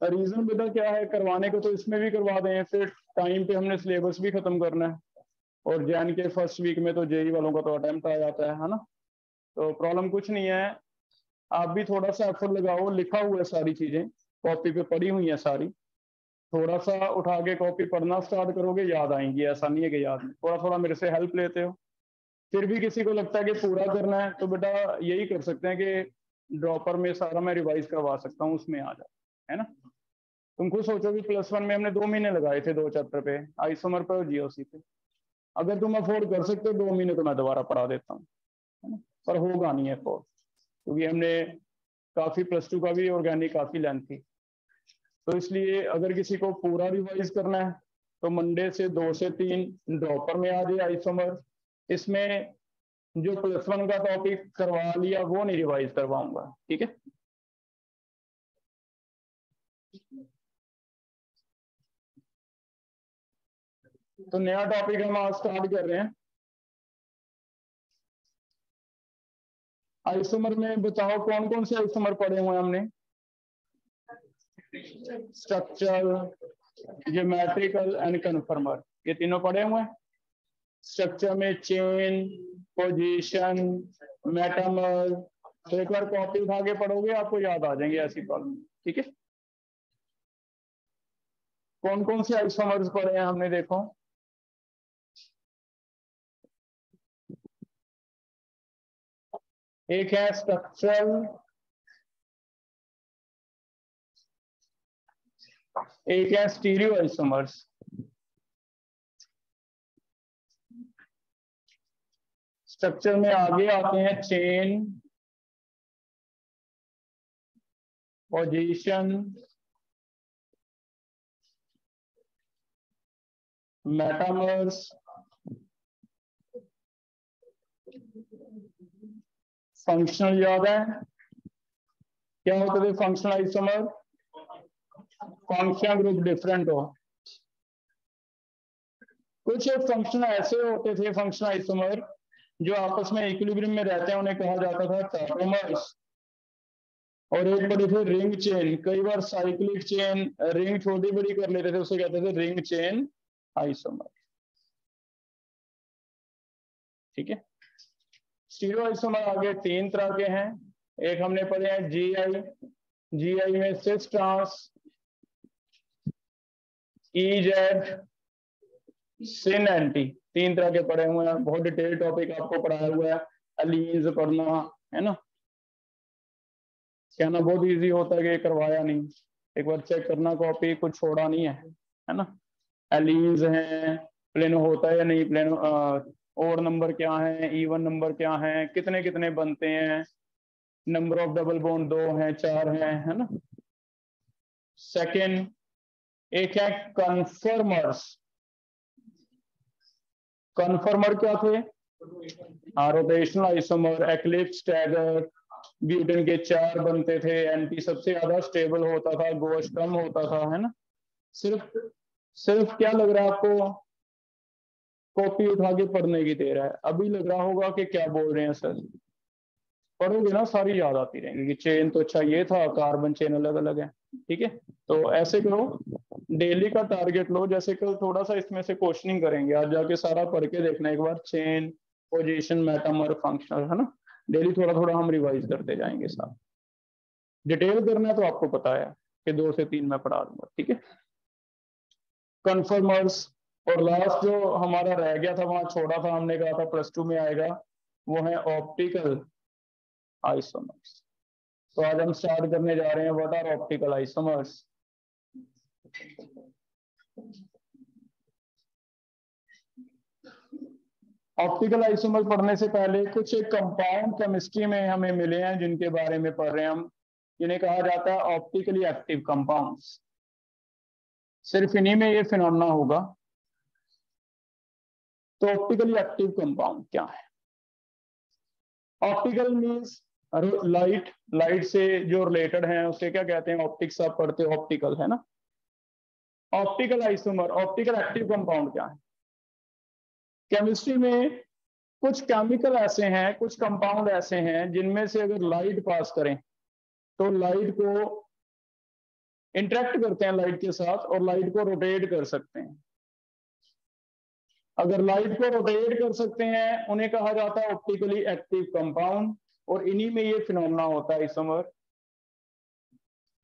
Reason बेटा क्या है करवाने को, तो इसमें भी करवा दें, फिर टाइम पे हमने सिलेबस भी खत्म करना है, और जैन के फर्स्ट वीक में तो जेई वालों का तो अटेम्प्ट आ जाता है ना। तो प्रॉब्लम कुछ नहीं है, आप भी थोड़ा सा एफर्ट लगाओ, लिखा हुआ है सारी चीजें, कॉपी पे पड़ी हुई है सारी, थोड़ा सा उठा के कॉपी पढ़ना स्टार्ट करोगे, याद आएंगी, ऐसा नहीं है कि याद नहीं, थोड़ा थोड़ा मेरे से हेल्प लेते हो। फिर भी किसी को लगता है कि पूरा करना है, तो बेटा यही कर सकते हैं कि ड्रॉपर में सारा मैं रिवाइज करवा सकता हूँ, उसमें आ जाए, है ना। तुम खुद सोचो कि +1 में हमने 2 महीने लगाए थे 2 चैप्टर पे, आइसोमर पे और जीओसी पे। अगर तुम अफोर्ड कर सकते हो 2 महीने तो मैं दोबारा पढ़ा देता हूँ, है ना, पर होगा नहीं अफोर्ड, क्योंकि हमने काफी +2 का भी ऑर्गेनिक काफी लेंथ थी। तो इसलिए अगर किसी को पूरा रिवाइज करना है तो मंडे से 2 से 3 ड्रॉपर में आ जाए आइसोमर। इसमें जो +1 का टॉपिक करवा लिया वो नहीं रिवाइज करवाऊंगा, ठीक है। तो नया टॉपिक हम आज स्टार्ट कर रहे हैं। आइसोमर में बताओ कौन कौन से आइसोमर पढ़े हुए हैं हमने। स्ट्रक्चर, ज्योमेट्रिकल एंड कन्फर्मर, ये तीनों पढ़े हुए हैं। स्ट्रक्चर में चेन, पोजीशन, मेटामर, तो एक बार कॉपी उठा के पढ़ोगे आपको याद आ जाएंगे ऐसी प्रॉब्लम, ठीक है। कौन कौन से आइसोमर्स पढ़े हैं हमने, देखो। एक है स्ट्रक्चरल, एक है स्टीरियो आइसोमर्स। स्ट्रक्चर में आगे आते हैं चेन, पोजीशन, मेटामर्स, फंक्शनल। याद है क्या होते थे functional isomer? Function group different हो। कुछ फंक्शन ऐसे होते थे फंक्शनल आइसोमर जो आपस में इक्विलिब्रियम में रहते हैं, उन्हें कहा जाता था टॉपोमर्स। और एक बड़े थे रिंग चेन, कई बार साइक्लिक चेन रिंग छोटी बड़ी कर लेते थे, उसे कहते थे रिंग चेन आइसोमर, ठीक है। स्टीरियो आइसोमर आगे 3 तरह के हैं। एक हमने पढ़े हैं जीआई, जीआई में सिस ट्रांस, ईजेड, सिन एंटी, 3 तरह के पढ़े हुए हैं। बहुत डिटेल टॉपिक आपको पढ़ाया हुआ है, अलीज पढ़ना, है ना। कहना बहुत इजी होता है कि करवाया नहीं, एक बार चेक करना कॉपी, कुछ छोड़ा नहीं है ना। एलीज हैं, प्लेनो होता है या नहीं, प्लेनो और नंबर क्या है, इवन नंबर क्या है, कितने कितने बनते हैं, नंबर ऑफ डबल बॉन्ड 2 हैं 4 हैं, है ना। सेकंड एक है कन्फर्मर्स। कन्फर्मर क्या थे? Rotational isomer, eclipse, stagger, butane के 4 बनते थे, एंटी सबसे ज्यादा स्टेबल होता था, गोश कम होता था, है ना। सिर्फ सिर्फ क्या लग रहा है आपको, कॉपी उठा के पढ़ने की देर है, अभी लग रहा होगा कि क्या बोल रहे हैं सर। पढ़ोगे ना सारी याद आती रहेंगी कि चेन तो अच्छा ये था, कार्बन चेन अलग अलग है, ठीक है। तो ऐसे करो, डेली का टारगेट लो, जैसे कल थोड़ा सा इसमें से क्वेश्चनिंग करेंगे, आज जाके सारा पढ़ के देखना एक बार, चेन, पोजीशन, मेटामर, फंक्शनल, है ना। डेली थोड़ा थोड़ा हम रिवाइज करते जाएंगे साथ। डिटेल करना है तो आपको पता है कि 2 से 3 मैं पढ़ा दूंगा, ठीक है। कन्फर्मर्स, और लास्ट जो हमारा रह गया था वहां छोड़ा था, हमने कहा था +2 में आएगा, वो है ऑप्टिकल आइसोमर्स। तो आज हम स्टार्ट करने जा रहे हैं what are optical isomers. Optical isomer पढ़ने से पहले कुछ एक कंपाउंड केमिस्ट्री में हमें मिले हैं जिनके बारे में पढ़ रहे हैं हम, जिन्हें कहा जाता है ऑप्टिकली एक्टिव कंपाउंड्स। सिर्फ इन्हीं में ये फिनोमेना होगा। तो ऑप्टिकली एक्टिव कंपाउंड क्या है? ऑप्टिकल मींस लाइट, लाइट से जो रिलेटेड है उसे क्या कहते हैं, ऑप्टिक्स आप पढ़ते हो, ऑप्टिकल, है ना। Optical isomer, optical active compound क्या है? केमिस्ट्री में कुछ केमिकल ऐसे हैं, कुछ कंपाउंड ऐसे हैं जिनमें से अगर लाइट पास करें तो लाइट को इंटरेक्ट करते हैं लाइट के साथ और लाइट को रोटेट कर सकते हैं। अगर लाइट को रोटेट कर सकते हैं उन्हें कहा जाता है ऑप्टिकली एक्टिव कंपाउंड, और इन्हीं में ये फिनोमेना होता है आइसोमर।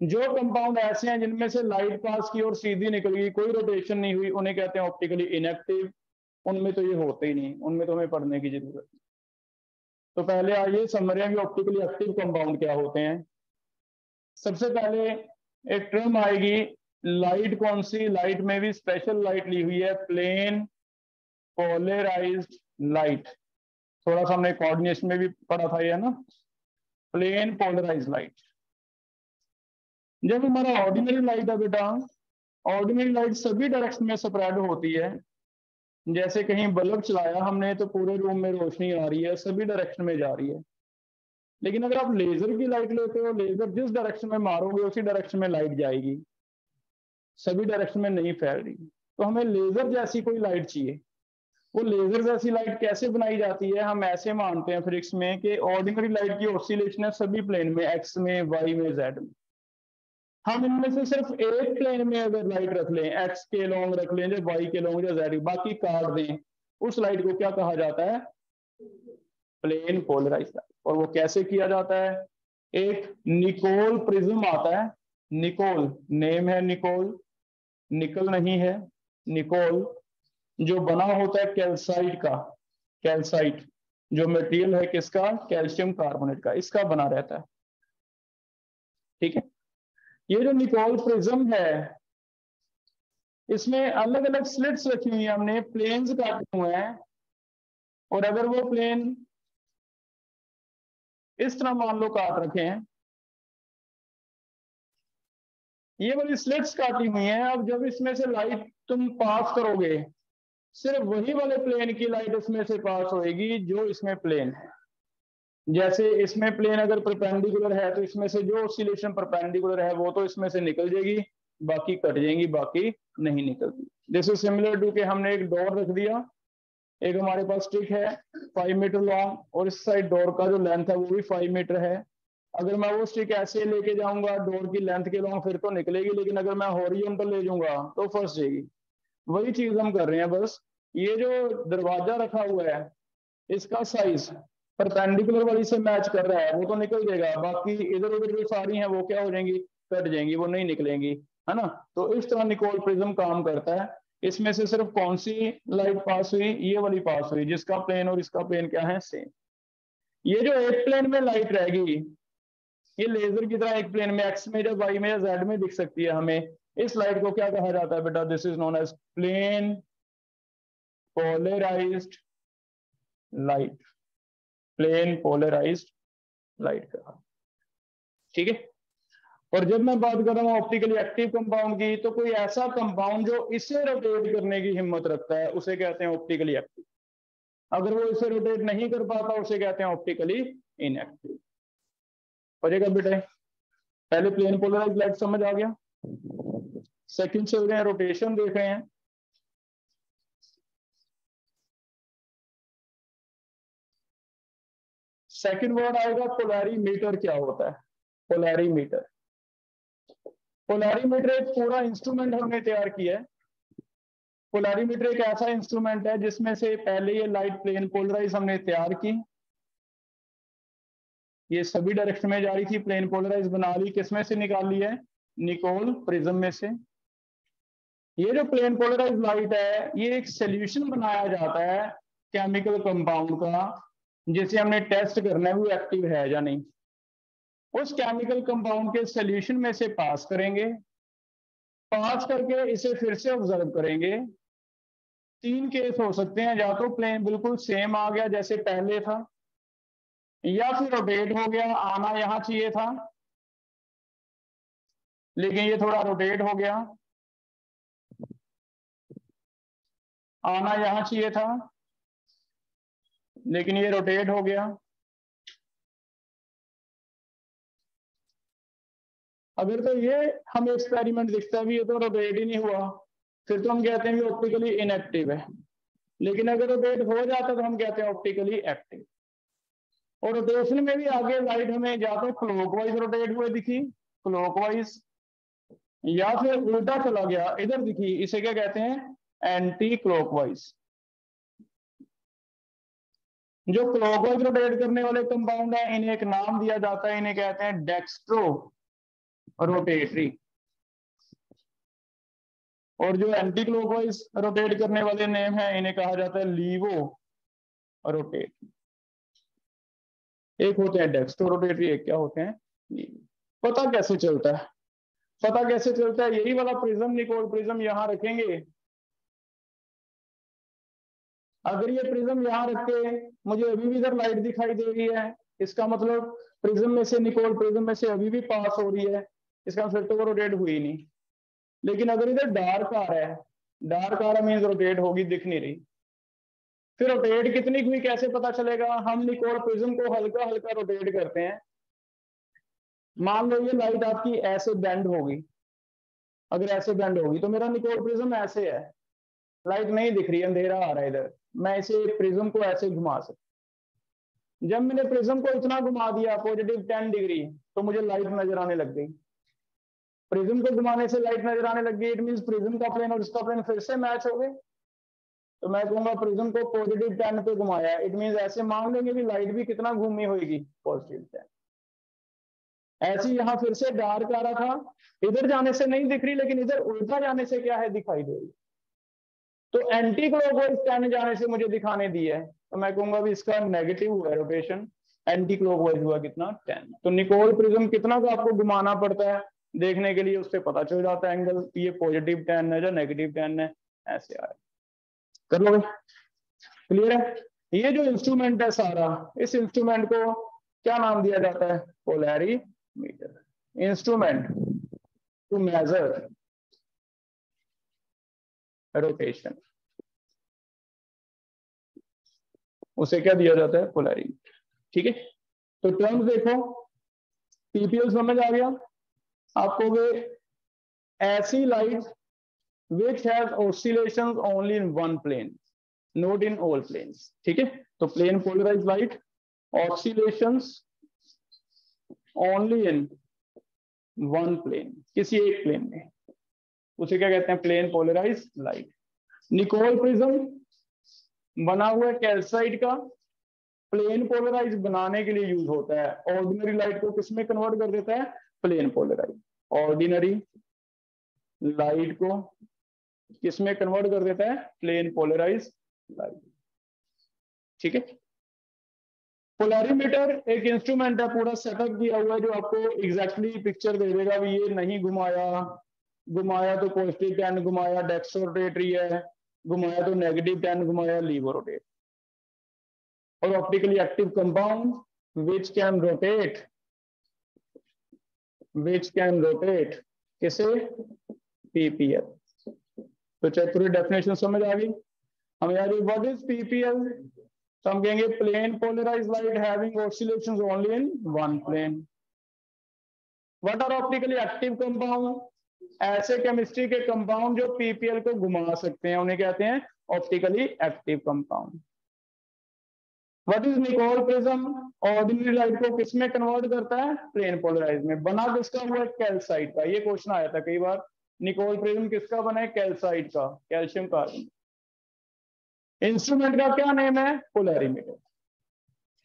जो कंपाउंड ऐसे हैं जिनमें से लाइट पास की और सीधी निकल गई, कोई रोटेशन नहीं हुई, उन्हें कहते हैं ऑप्टिकली इनएक्टिव। उनमें तो ये होते ही नहीं, उनमें तो हमें पढ़ने की जरूरत नहीं। तो पहले आइए समझें कि ऑप्टिकली एक्टिव कंपाउंड क्या होते हैं। सबसे पहले एक टर्म आएगी लाइट, कौन सी लाइट में भी स्पेशल लाइट ली हुई है, प्लेन पोलराइज्ड लाइट। थोड़ा सा हमने कोऑर्डिनेशन में भी पढ़ा था ये ना, प्लेन पोलराइज्ड लाइट। जब हमारा ऑर्डिनरी लाइट है बेटा, ऑर्डिनरी लाइट सभी डायरेक्शन में स्प्रेड होती है। जैसे कहीं बल्ब चलाया हमने तो पूरे रूम में रोशनी आ रही है, सभी डायरेक्शन में जा रही है। लेकिन अगर आप लेजर की लाइट लेते हो, लेजर जिस डायरेक्शन में मारोगे उसी डायरेक्शन में लाइट जाएगी, सभी डायरेक्शन में नहीं फैल रही। तो हमें लेजर जैसी कोई लाइट चाहिए। वो लेजर जैसी लाइट कैसे बनाई जाती है, हम ऐसे मानते हैं फिजिक्स में कि ऑर्डिनरी लाइट की ऑसिलेशन है सभी प्लेन में, एक्स में, वाई में, जेड में। हम इनमें से सिर्फ एक प्लेन में अगर लाइट रख लें, एक्स के लॉन्ग रख लें या वाई के लॉन्ग या जेड, बाकी काट दें, उस लाइट को क्या कहा जाता है, प्लेन पोलराइज्ड लाइट। और वो कैसे किया जाता है, एक निकोल प्रिज्म आता है। निकोल नेम है, निकोल, निकल नहीं है, निकोल, जो बना होता है कैल्साइट का। कैल्साइट जो मटेरियल है किसका, कैल्शियम कार्बोनेट का, इसका बना रहता है। ठीक है, ये जो निकोल प्रिज्म है इसमें अलग अलग स्लिट्स रखी हुई है, हमने प्लेन्स काटे हुए हैं। और अगर वो प्लेन इस तरह मान लो काट रखे हैं, ये वाली स्लिट्स काटी हुई हैं। अब जब इसमें से लाइट तुम पास करोगे, सिर्फ वही वाले प्लेन की लाइट इसमें से पास होएगी जो इसमें प्लेन है। जैसे इसमें प्लेन अगर परपेंडिकुलर है तो इसमें से जो ऑसिलेशन परपेंडिकुलर है वो तो इसमें से निकल जाएगी, बाकी कट जाएंगी, बाकी नहीं निकलती। दिस इज सिमिलर टू के हमने एक डोर रख दिया, एक हमारे पास स्टिक है 5 मीटर लॉन्ग, और इस साइड डोर का जो लेंथ है वो भी 5 मीटर है। अगर मैं वो स्टिक ऐसे लेके जाऊंगा डोर की लेंथ के लॉन्ग फिर तो निकलेगी, लेकिन अगर मैं हॉरिजॉन्टल ले जाऊंगा तो फंस जाएगी। वही चीज हम कर रहे हैं, बस ये जो दरवाजा रखा हुआ है इसका साइज परपेंडिकुलर वाली से मैच कर रहा है, वो तो निकल जाएगा, बाकी इधर उधर जो सारी हैं वो क्या हो जाएंगी, कट जाएंगी, वो नहीं निकलेंगी, है ना। तो इस तरह निकोल प्रिज्म काम करता है। इसमें से सिर्फ कौन सी लाइट पास हुई, ये वाली पास हुई, जिसका प्लेन और इसका प्लेन क्या है, सेम। ये जो एक प्लेन में लाइट रहेगी, ये लेजर की तरह एक प्लेन में एक्स में या वाई में या जेड में दिख सकती है हमें। इस लाइट को क्या कहा जाता है बेटा, this is known as plane polarized light. Plane polarized light का, ठीक है। और जब मैं बात कर रहा हूं ऑप्टिकली एक्टिव कंपाउंड की, तो कोई ऐसा कंपाउंड जो इसे रोटेट करने की हिम्मत रखता है उसे कहते हैं ऑप्टिकली एक्टिव। अगर वो इसे रोटेट नहीं कर पाता उसे कहते हैं ऑप्टिकली इनएक्टिव। पढ़ेगा बेटा, पहले प्लेन पोलराइज्ड लाइट समझ आ गया। सेकंड चल रहे हैं, रोटेशन देख रहे हैं। सेकंड वर्ड आएगा पोलैरीमीटर। क्या होता है पोलैरीमीटर? पोलैरीमीटर एक पूरा इंस्ट्रूमेंट हमने तैयार किया है। पोलैरीमीटर एक ऐसा इंस्ट्रूमेंट है जिसमें से पहले ये लाइट प्लेन पोलराइज हमने तैयार की, ये सभी डायरेक्शन में जा रही थी, प्लेन पोलराइज बना ली, किसमें से निकाल ली है, निकोल प्रिज्म में से। ये जो प्लेन पोलराइज लाइट है ये एक सोल्यूशन बनाया जाता है केमिकल कंपाउंड का, जिसे हमने टेस्ट करना है वो एक्टिव है या नहीं। उस केमिकल कंपाउंड के सोल्यूशन में से पास करेंगे, पास करके इसे फिर से ऑब्जर्व करेंगे। तीन केस हो सकते हैं, या तो प्लेन बिल्कुल सेम आ गया जैसे पहले था, या फिर रोटेट हो गया, आना यहां चाहिए था लेकिन ये थोड़ा रोटेट हो गया, आना यहां चाहिए था लेकिन ये रोटेट हो गया। अगर तो ये हमें एक्सपेरिमेंट दिखता है भी ये तो रोटेट ही नहीं हुआ, फिर तो हम कहते हैं कि ऑप्टिकली इनएक्टिव है। लेकिन अगर रोटेट हो जाता तो हम कहते हैं ऑप्टिकली एक्टिव। और रोटेशन में भी आगे लाइट हमें या तो क्लॉकवाइज रोटेट हुए दिखी, क्लॉकवाइज, या फिर उल्टा चला गया, इधर देखिए, इसे क्या कहते हैं, एंटी क्लॉकवाइज। जो क्लॉकवाइज रोटेट करने वाले कंपाउंड है इन्हें एक नाम दिया जाता है, इन्हें कहते हैं डेक्स्ट्रो रोटेटरी। और जो एंटी क्लॉकवाइज रोटेट करने वाले नेम है इन्हें कहा जाता है लीवो रोटेट। एक होते हैं डेक्स्ट्रो रोटेटरी, एक क्या होते हैं। पता कैसे चलता है, पता कैसे चलता है, यही वाला प्रिज्म, निकोल प्रिज्म यहां रखेंगे। अगर ये प्रिज्म यहां रख के मुझे अभी भी इधर लाइट दिखाई दे रही है, इसका मतलब प्रिज्म में से, निकोल प्रिज्म में से अभी भी पास हो रही है, इसका मतलब तो वो रोटेट हुई नहीं। लेकिन अगर इधर डार्क आ रहा है, डार्क आ रहा मीन्स रोटेट होगी, दिख नहीं रही। फिर रोटेट कितनी हुई कैसे पता चलेगा, हम निकोल प्रिज्म को हल्का हल्का रोटेट करते हैं। मान लो ये लाइट आपकी ऐसे बेंड होगी, अगर ऐसे बेंड होगी तो मेरा निकोल प्रिज्म ऐसे है, लाइट नहीं दिख रही, अंधेरा आ रहा है इधर, मैं इसे प्रिज्म को ऐसे घुमा सकता। जब मैंने प्रिज्म को इतना घुमा दिया पॉजिटिव 10 डिग्री, तो मुझे लाइट नजर आने लग गई। प्रिज्म को घुमाने से लाइट नजर आने लग गई, इट मीन प्रिज्म का प्लेन और इसका प्लेन फिर से मैच हो गए। तो मैं कहूंगा प्रिज्म को पॉजिटिव 10 पे घुमाया, इट मीन ऐसे मान लेंगे कि लाइट भी कितना घूमी होगी, पॉजिटिव 10। ऐसे यहाँ फिर से डार्क आ रहा था, इधर जाने से नहीं दिख रही, लेकिन इधर उल्टा जाने से क्या है, दिखाई दे रही। तो एंटी क्लॉकवाइज 10 जाने से मुझे दिखाने दी है, तो मैं कहूंगा भी इसका नेगेटिव हुआ रोटेशन, एंटी क्लॉकवाइज हुआ कितना, 10। तो निकोल प्रिज्म कितना का आपको घुमाना पड़ता है देखने के लिए, उससे पता चल जाता है एंगल, ये पॉजिटिव 10 है या नेगेटिव 10 है, ऐसे आए। कर लो, क्लियर है। ये जो इंस्ट्रूमेंट है सारा, इस इंस्ट्रूमेंट को क्या नाम दिया जाता है, polarimeter. Instrument to measure rotation, उसे क्या दिया जाता है, पोलैरीमीटर। ठीक है, तो टर्म्स देखो, पीपीएल समझ आ गया आपको। वे ऐसी light which has oscillations only in one plane, not in all planes। ठीक है, तो plane polarize light, oscillations only in one plane, किसी एक प्लेन में, उसे क्या कहते हैं, plane polarize light. Nicol prism बना हुआ है कैल्साइट का, प्लेन पोलराइज बनाने के लिए यूज होता है। ऑर्डिनरी लाइट को किसमें कन्वर्ट कर देता है, प्लेन पोलराइज। ऑर्डिनरी लाइट को किसमें कन्वर्ट कर देता है, प्लेन पोलराइज लाइट। ठीक है, पोलैरीमीटर एक इंस्ट्रूमेंट है, पूरा सेटअप किया हुआ है, जो आपको एग्जैक्टली पिक्चर दे देगा भी ये नहीं घुमाया, घुमाया तो पॉजिटिव 10 घुमाया, डेक्स्ट्रो रोटेटरी है, घुमाया तो नेगेटिव 10 घुमाया, लीवो रोटेट। और optically active compound which can rotate, which can rotate किसे, पीपीएल। तो चेक पूरी डेफिनेशन समझ आ गई हमें यार, व्हाट इज पीपीएल। तो हम कहेंगे plane polarized light having oscillations only in one plane. What are optically active compound, ऐसे केमिस्ट्री के कंपाउंड जो पीपीएल को घुमा सकते हैं उन्हें कहते हैं optically active compound. What is Nicol prism, ordinary light को किसमें कन्वर्ट करता है, प्लेन पोलराइज में। बना किसका हुआ है, कैल्साइट का, ये क्वेश्चन आया था कई बार। निकोल प्रिज्म किसका बना है, कैल्साइट का, कैल्शियम कार्बन। इंस्ट्रूमेंट का क्या नेम है, पोलैरीमीटर।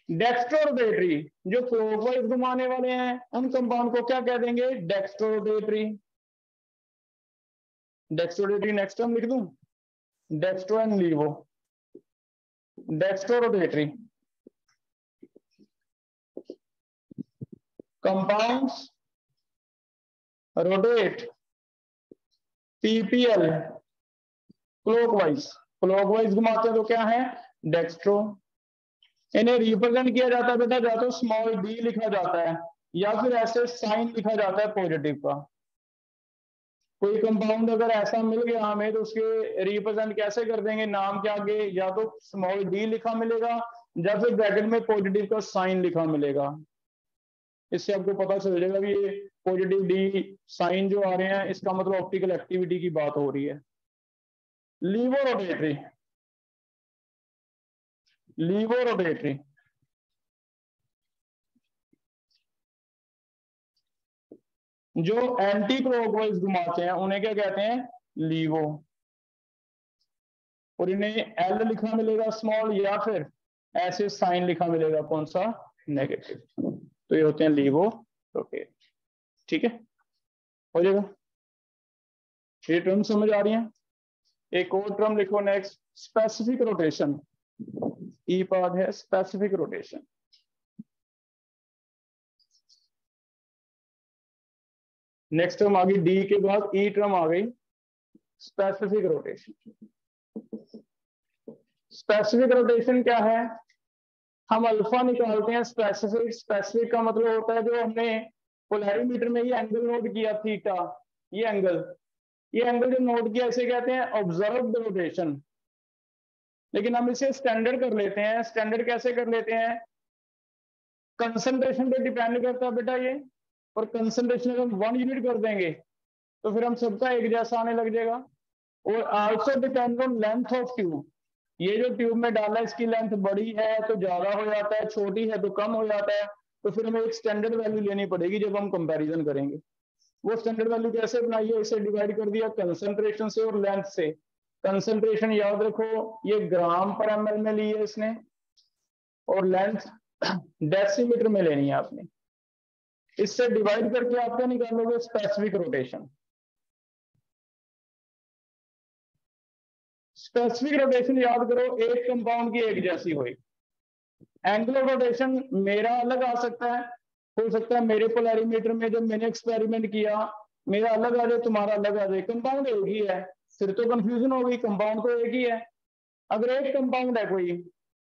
डेक्स्ट्रोरोटेटरी, जो क्लॉकवाइज घुमाने वाले हैं उन कंपाउंड को क्या कह देंगे, डेक्स्ट्रोरोटेटरी। डेक्स्ट्रोरोटेटरी नेक्स्ट टर्म लिख दूं, dextro and laevo. Dextrorotatory compounds rotate PPL clockwise, clockwise घुमाते हैं तो क्या है, डेक्स्ट्रो। इन्हें रिप्रेजेंट किया जाता है बेटा, या तो स्मॉल डी लिखा जाता है या फिर ऐसे साइन लिखा जाता है पॉजिटिव का। कोई कंपाउंड अगर ऐसा मिल गया हमें तो उसके रिप्रेजेंट कैसे कर देंगे, नाम के आगे या तो स्मॉल डी लिखा मिलेगा या फिर ब्रैकेट में पॉजिटिव का साइन लिखा मिलेगा। इससे आपको पता चल जाएगा भी ये पॉजिटिव डी साइन जो आ रहे हैं इसका मतलब ऑप्टिकल एक्टिविटी की बात हो रही है। लीवो रोटेटरी, लीवो रोटेटरी जो एंटी क्लॉकवाइज घुमाते हैं उन्हें क्या कहते हैं, लीवो। और इन्हें एल लिखा मिलेगा स्मॉल, या फिर ऐसे साइन लिखा मिलेगा, कौन सा, नेगेटिव। तो ये होते हैं लीवो रोटेट। ठीक है, हो जाएगा। ये टर्म समझ आ रही है। एक और टर्म लिखो नेक्स्ट, स्पेसिफिक रोटेशन। ई पार्ट है स्पेसिफिक रोटेशन। नेक्स्ट टर्म आ गई, डी के बाद ई टर्म आ गई, स्पेसिफिक रोटेशन। स्पेसिफिक रोटेशन क्या है, हम अल्फा निकालते हैं स्पेसिफिक। स्पेसिफिक का मतलब होता है जो हमने पोलैरिमीटर में ये एंगल नोट किया थीटा, ये एंगल जो नोट किया इसे कहते हैं ऑब्जर्व्ड रोटेशन। लेकिन हम इसे स्टैंडर्ड कर लेते हैं। स्टैंडर्ड कैसे कर लेते हैं, कंसंट्रेशन पे डिपेंड करता है बेटा ये, और कंसंट्रेशन अगर हम 1 यूनिट कर देंगे तो फिर हम सबका एक जैसा आने लग जाएगा। और also depend on length of tube. ये जो ट्यूब में डाला है इसकी लेंथ बड़ी है तो ज्यादा हो जाता है, छोटी है तो कम हो जाता है। तो फिर हमें एक स्टैंडर्ड वैल्यू लेनी पड़ेगी जब हम कंपैरिजन करेंगे। वो स्टैंडर्ड वैल्यू कैसे बनाई है, इसे डिवाइड कर दिया कंसंट्रेशन से और लेंथ से। कंसंट्रेशन याद रखो ये ग्राम पर ml में ली है इसने, और लेंथ डेसीमीटर में लेनी है आपने। इससे डिवाइड करके आप क्या निकालोगे, स्पेसिफिक रोटेशन। स्पेसिफिक रोटेशन याद करो, एक कंपाउंड की एक जैसी हुई। एंगल ऑफ रोटेशन मेरा अलग आ सकता है, हो सकता है मेरे पोलैरिमीटर में जब मैंने एक्सपेरिमेंट किया मेरा अलग आ जाए, तुम्हारा अलग आ जाए। कंपाउंड एक ही है, फिर तो कंफ्यूजन हो गई, कंपाउंड तो एक ही है। अगर एक कंपाउंड है कोई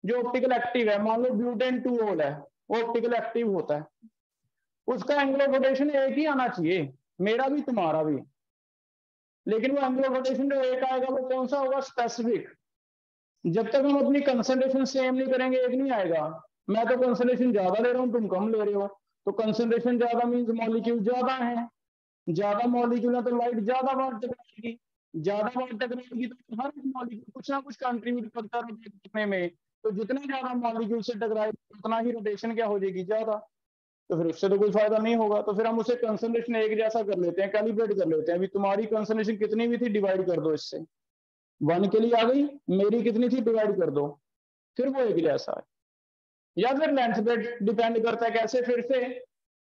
जो ऑप्टिकल एक्टिव है, मान लो ब्यूटेन 2 है, वो ऑप्टिकल एक्टिव होता है, उसका एंगल ऑफ रोटेशन एक ही आना चाहिए, मेरा भी तुम्हारा भी। लेकिन वो एंगल ऑफ रोटेशन जो एक आएगा वो कौन सा होगा, स्पेसिफिक। जब तक हम अपनी कंसंट्रेशन सेम नहीं करेंगे एक नहीं आएगा। मैं तो कंसंट्रेशन ज्यादा ले रहा हूँ, तुम कम ले रहे हो, तो कंसंट्रेशन ज्यादा मीन्स मॉलिक्यूल ज्यादा है, ज्यादा मॉलिक्यूल है तो लाइट ज्यादा बार टकराएगी, ज्यादा बार टकराएगी तो हर मॉलिक्यूल कुछ ना कुछ कंट्रीब्यूट करता है रोटेट करने में। तो जितने ज्यादा मॉलिक्यूल से टकराएगी उतना ही रोटेशन क्या हो जाएगी, ज्यादा। तो फिर उससे तो कोई फायदा नहीं होगा। तो फिर हम उसे कंसंट्रेशन एक जैसा कर लेते हैं, कैलिब्रेट कर लेते हैं। अभी तुम्हारी कंसंट्रेशन कितनी भी थी डिवाइड कर दो इससे, 1 के लिए आ गई, मेरी कितनी थी डिवाइड कर दो, फिर वो एक जैसा है। या फिर लेंथ पे डिपेंड करता है, कैसे, फिर से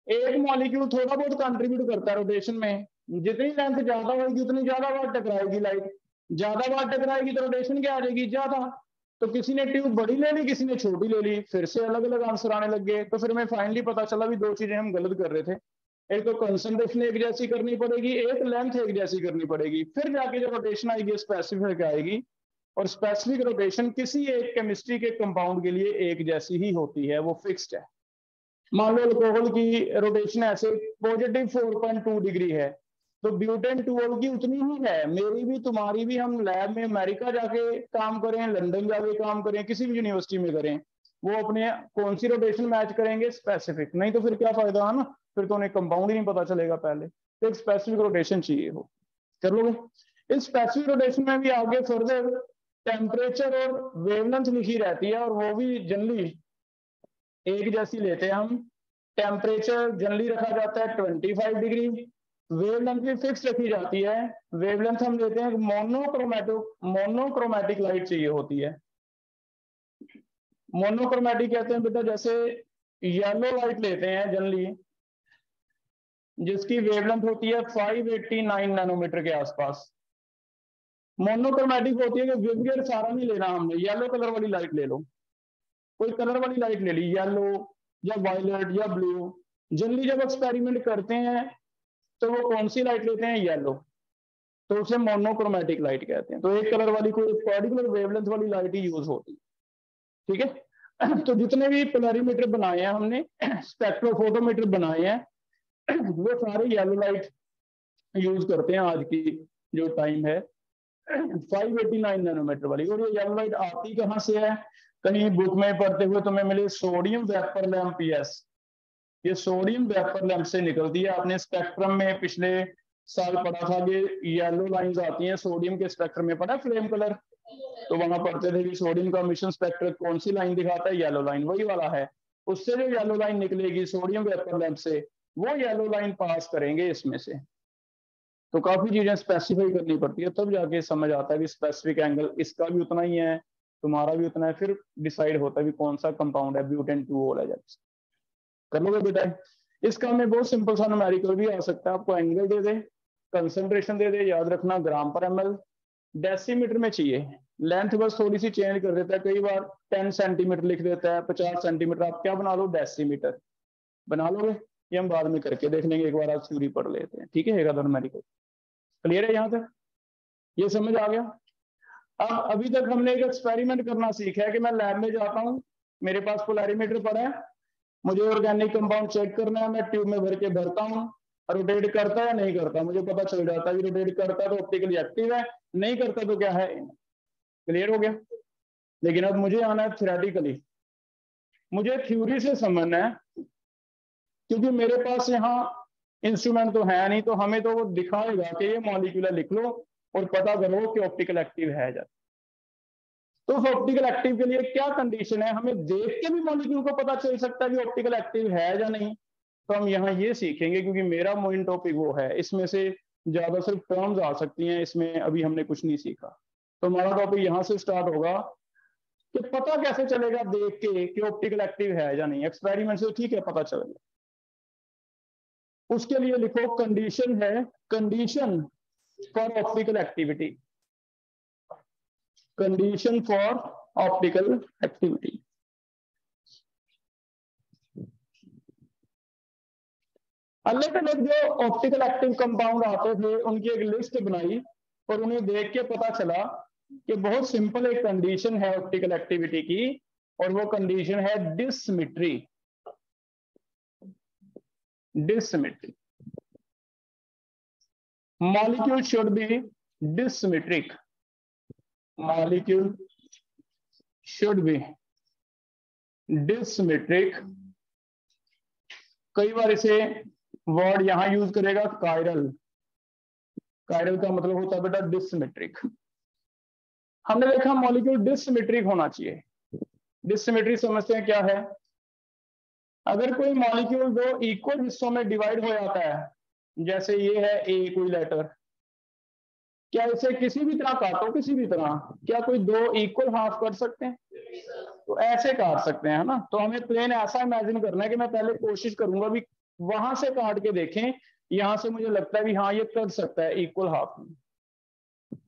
एक मॉलिक्यूल थोड़ा बहुत कंट्रीब्यूट करता है रोटेशन में। जितनी लेंथ ज्यादा होगी उतनी ज्यादा बार टकराएगी लाइट, ज्यादा बार टकराएगी तो रोटेशन क्या आ जाएगी, ज्यादा। तो किसी ने ट्यूब बड़ी ले ली, किसी ने छोटी ले ली, फिर से अलग अलग आंसर आने लग गए। तो फिर हमें फाइनली पता चला भी 2 चीजें हम गलत कर रहे थे। एक तो कंसंट्रेशन एक जैसी करनी पड़ेगी, एक लेंथ एक जैसी करनी पड़ेगी, फिर जाके जो रोटेशन आएगी स्पेसिफिक आएगी। और स्पेसिफिक रोटेशन किसी एक केमिस्ट्री के कंपाउंड के लिए एक जैसी ही होती है, वो फिक्स्ड है। मान लो अल्कोहल की रोटेशन ऐसे पॉजिटिव 4.2 डिग्री है, तो ब्यूटेन 2 की उतनी ही है, मेरी भी तुम्हारी भी। हम लैब में अमेरिका जाके काम करें, लंदन जाके काम करें, किसी भी यूनिवर्सिटी में करें, वो अपने कौन सी रोटेशन मैच करेंगे, स्पेसिफिक। नहीं तो फिर क्या फायदा है ना, फिर तो उन्हें कंपाउंड ही नहीं पता चलेगा पहले। तो एक स्पेसिफिक रोटेशन चाहिए हो, कर लोगे। इस स्पेसिफिक रोटेशन में भी आगे फर्दर टेम्परेचर और वेवलेंथ लिखी रहती है, और वो भी जनरली एक जैसी लेते हैं हम। टेम्परेचर जनरली रखा जाता है 25 डिग्री, वेवलेंथ भी फिक्स रखी जाती है। वेवलेंथ हम लेते हैं मोनोक्रोमैटिक लाइट चाहिए होती है। मोनोक्रोमैटिक कहते हैं बेटा, जैसे येलो लाइट लेते हैं जनरली, जिसकी वेवलेंथ होती है 589 नैनोमीटर के आसपास। मोनोक्रोमैटिक होती है कि विवियर सारा नहीं लेना हमने, येलो कलर वाली लाइट ले लो, कोई कलर वाली लाइट ले ली, येलो या वायलेट या ब्लू। जनरली जब एक्सपेरिमेंट करते हैं तो वो कौन सी लाइट लेते हैं, येलो, तो उसे मोनोक्रोमैटिक लाइट कहते हैं। तो एक कलर वाली कोई पर्टिकुलर वेवलेंथ वाली लाइट ही यूज होती है, ठीक है। तो जितने भी पोलैरिमीटर बनाए हैं हमने, स्पेक्ट्रोफोटोमीटर बनाए हैं, वो सारे येलो लाइट यूज करते हैं आज की जो टाइम है, 589 नैनोमीटर वाली। और ये येलो लाइट आती कहाँ से है, कहीं बुक में पढ़ते हुए तुम्हें मिले सोडियम वेपर लैंप पीएस, ये सोडियम वेपर लैंप से निकलती है। आपने स्पेक्ट्रम में पिछले साल पढ़ा था कि येलो लाइंस आती हैं सोडियम के स्पेक्ट्रम में, पढ़ा फ्लेम कलर, तो वहां पढ़ते थे कि सोडियम का मिशन स्पेक्ट्रम कौन सी लाइन दिखाता है, येलो लाइन, वही वाला है। उससे जो येलो लाइन निकलेगी सोडियम वेपर लैंप से, वो येलो लाइन पास करेंगे इसमें से। तो काफी चीजें स्पेसिफाई करनी पड़ती है, तब जाके समझ आता है कि स्पेसिफिक एंगल इसका भी उतना ही है, तुम्हारा भी उतना है, फिर डिसाइड होता है कि कौन सा कंपाउंड है, ब्यूटेन 2 है। कर लोगे बेटा? इसका हमें बहुत सिंपल सा न्यूमेरिकल भी आ सकता है, आपको एंगल दे दे, कंसंट्रेशन दे दे, याद रखना ग्राम पर ml, डेसीमीटर में चाहिए, लेंथ बस थोड़ी सी चेंज कर देता है, कई बार 10 सेंटीमीटर लिख देता है, 50 सेंटीमीटर, आप क्या बना लो, डेसीमीटर बना लोगे, ये हम बाद में करके देख लेंगे, एक बार आप थ्योरी पढ़ लेते हैं, ठीक है? एक न्यूमेरिकल क्लियर है यहाँ तक? ये समझ आ गया? अब अभी तक हमने एक एक्सपेरिमेंट करना सीखा है कि मैं लैब में जाता हूँ, मेरे पास पोलैरिमीटर पड़ा है, मुझे ऑर्गेनिक कंपाउंड चेक करना है, मैं ट्यूब में भर के भरता हूँ, रोटेट करता है नहीं करता, मुझे पता चल जाता है कि रोटेट करता है तो ऑप्टिकली एक्टिव है, नहीं करता तो क्या है, क्लियर हो गया? लेकिन अब मुझे आना है थ्योरेटिकली, मुझे थ्योरी से समझना है, क्योंकि मेरे पास यहाँ इंस्ट्रूमेंट तो है नहीं, तो हमें तो वो दिखाएगा कि ये मॉलिक्यूल लिख लो और पता करो कि ऑप्टिकल एक्टिव है या। तो उस ऑप्टिकल एक्टिव के लिए क्या कंडीशन है, हमें देख के भी मॉलिक्यूल को पता चल सकता है कि ऑप्टिकल एक्टिव है या नहीं, तो हम यहाँ ये सीखेंगे, क्योंकि मेरा मेन टॉपिक वो है, इसमें से ज्यादा सिर्फ टर्म्स आ सकती हैं, इसमें अभी हमने कुछ नहीं सीखा, तो हमारा टॉपिक यहाँ से स्टार्ट होगा कि पता कैसे चलेगा देख के कि ऑप्टिकल एक्टिव है या नहीं, एक्सपेरिमेंट से ठीक है पता चलेगा। उसके लिए लिखो कंडीशन है, condition for optical activity, condition for optical activity. अलग अलग जो ऑप्टिकल एक्टिव कंपाउंड आते थे उनकी एक लिस्ट बनाई, और उन्हें देख के पता चला कि बहुत सिंपल एक कंडीशन है ऑप्टिकल एक्टिविटी की, और वो कंडीशन है dissymmetry. Dissymmetry, molecule should be dissymmetric, molecule should be dissymmetric. कई बार इसे वर्ड यहां यूज करेगा कायरल, कायरल का मतलब होता है बेटा डिससिमेट्रिक। हमने देखा मॉलिक्यूल डिससिमेट्रिक होना चाहिए। डिससिमेट्रिक समझते हैं क्या है? अगर कोई मॉलिक्यूल दो इक्वल हिस्सों में डिवाइड हो जाता है, जैसे ये है ए कोई लेटर, क्या इसे किसी भी तरह काटो, किसी भी तरह, क्या कोई दो इक्वल हाफ कर सकते हैं? तो ऐसे काट सकते हैं, है ना? तो हमें प्लेन ऐसा इमेजिन करना है कि मैं पहले कोशिश करूंगा भी वहां से काट के देखें, यहां से मुझे लगता है कि हाँ ये कर सकता है इक्वल हाफ में।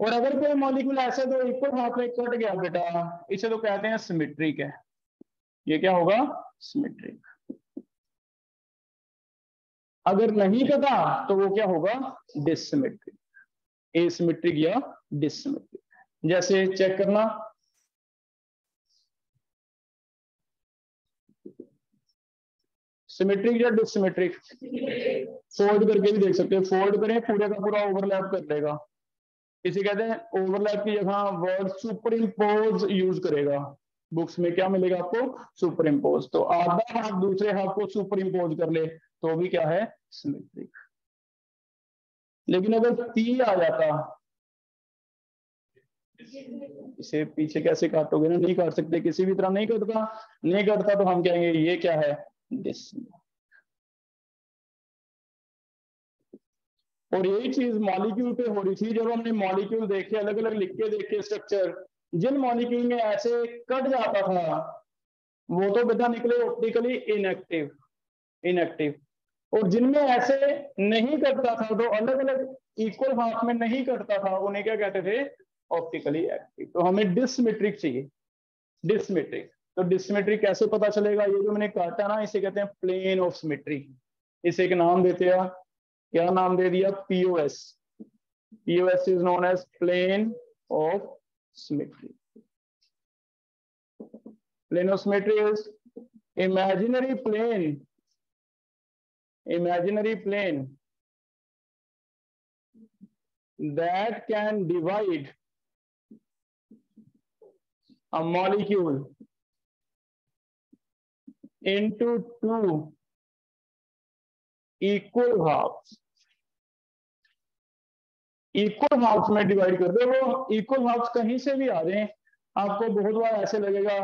और अगर कोई मॉलिक्यूल ऐसे दो इक्वल हाफ में कट गया बेटा, इसे तो कहते हैं सिमेट्रिक है। ये क्या होगा? सिमेट्रिक। अगर नहीं कटा तो वो क्या होगा? डिससिमेट्रिक, एसिमेट्रिक या डिससिमेट्रिक। जैसे चेक करना, सिमेट्रिक या डिससिमेट्रिक, फोल्ड करके भी देख सकते हैं, फोल्ड करें पूरे का पूरा ओवरलैप कर देगा, इसे कहते हैं ओवरलैप की जगह वर्ड सुपर इम्पोज यूज करेगा। बुक्स में क्या मिलेगा आपको? Super impose. तो आधा हाफ दूसरे हाफ को सुपर इम्पोज कर ले तो भी क्या है? सिमेट्रिक। लेकिन अगर टी आ जाता, इसे पीछे कैसे काटोगे ना, नहीं काट सकते, किसी भी तरह नहीं कटता, नहीं कटता तो हम कहेंगे ये क्या है? डिससिमेट्रिक। और यही चीज मॉलिक्यूल पे हो रही थी, जब हमने मॉलिक्यूल देखे, अलग अलग लिख के देखे स्ट्रक्चर, जिन मॉलिक्यूल में ऐसे कट जाता था वो तो बेटा निकले ऑप्टिकली इनएक्टिव, इनएक्टिव। और जिनमें ऐसे नहीं कटता था, तो अलग अलग इक्वल हाफ में नहीं कटता था, उन्हें क्या कहते थे? Optically active. तो हमें डिससिमेट्रिक चाहिए, डिससिमेट्रिक। तो डिससिमेट्रिक कैसे पता चलेगा? ये जो मैंने काटा ना, इसे कहते हैं प्लेन ऑफ सिमेट्री। इसे एक नाम देते हैं, क्या नाम दे दिया? POS. POS is known as plane of symmetry. Plane of symmetry is imaginary plane, imaginary plane that can divide a molecule into two equal halves। Equal halves में डिवाइड कर दो, वो इक्वल हाफ्स कहीं से भी आ रहे हैं। आपको बहुत बार ऐसे लगेगा,